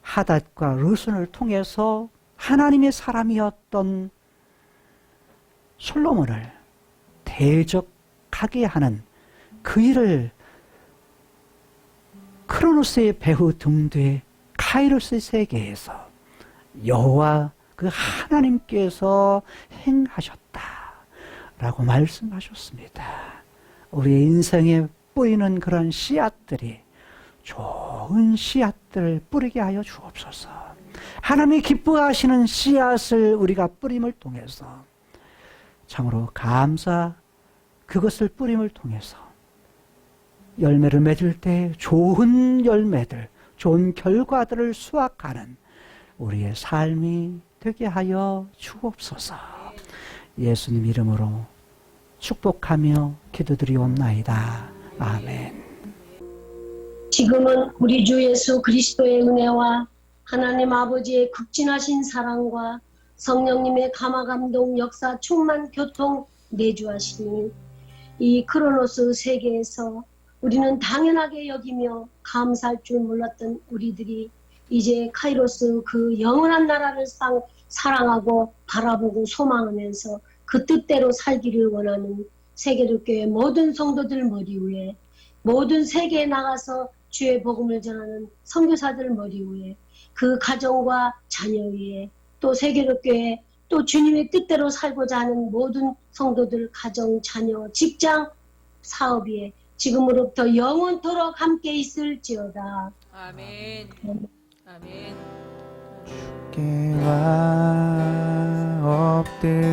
하닷과 르손을 통해서 하나님의 사람이었던 솔로몬을 대적하게 하는 그 일을 크로노스의 배후 등 뒤에 카이로스의 세계에서 여호와 그 하나님께서 행하셨다라고 말씀하셨습니다. 우리의 인생에 뿌리는 그런 씨앗들이 좋은 씨앗들을 뿌리게 하여 주옵소서. 하나님이 기뻐하시는 씨앗을 우리가 뿌림을 통해서 참으로 그것을 뿌림을 통해서 열매를 맺을 때 좋은 열매들, 좋은 결과들을 수확하는 우리의 삶이 되게 하여 주옵소서. 예수님 이름으로 축복하며 기도드리옵나이다. 아멘. 지금은 우리 주 예수 그리스도의 은혜와 하나님 아버지의 극진하신 사랑과 성령님의 감화감동 역사 충만 교통 내주하시니 이 크로노스 세계에서 우리는 당연하게 여기며 감사할 줄 몰랐던 우리들이 이제 카이로스 그 영원한 나라를 사랑하고 바라보고 소망하면서 그 뜻대로 살기를 원하는 세계교회 모든 성도들 머리 위에, 모든 세계에 나가서 주의 복음을 전하는 선교사들 머리 위에, 그 가정과 자녀 위에, 또 세계교회, 또 주님의 뜻대로 살고자 하는 모든 성도들 가정, 자녀, 직장, 사업 위에 지금으로부터 영원토록 함께 있을지어다. 아멘. 아멘. 주께와 엎드려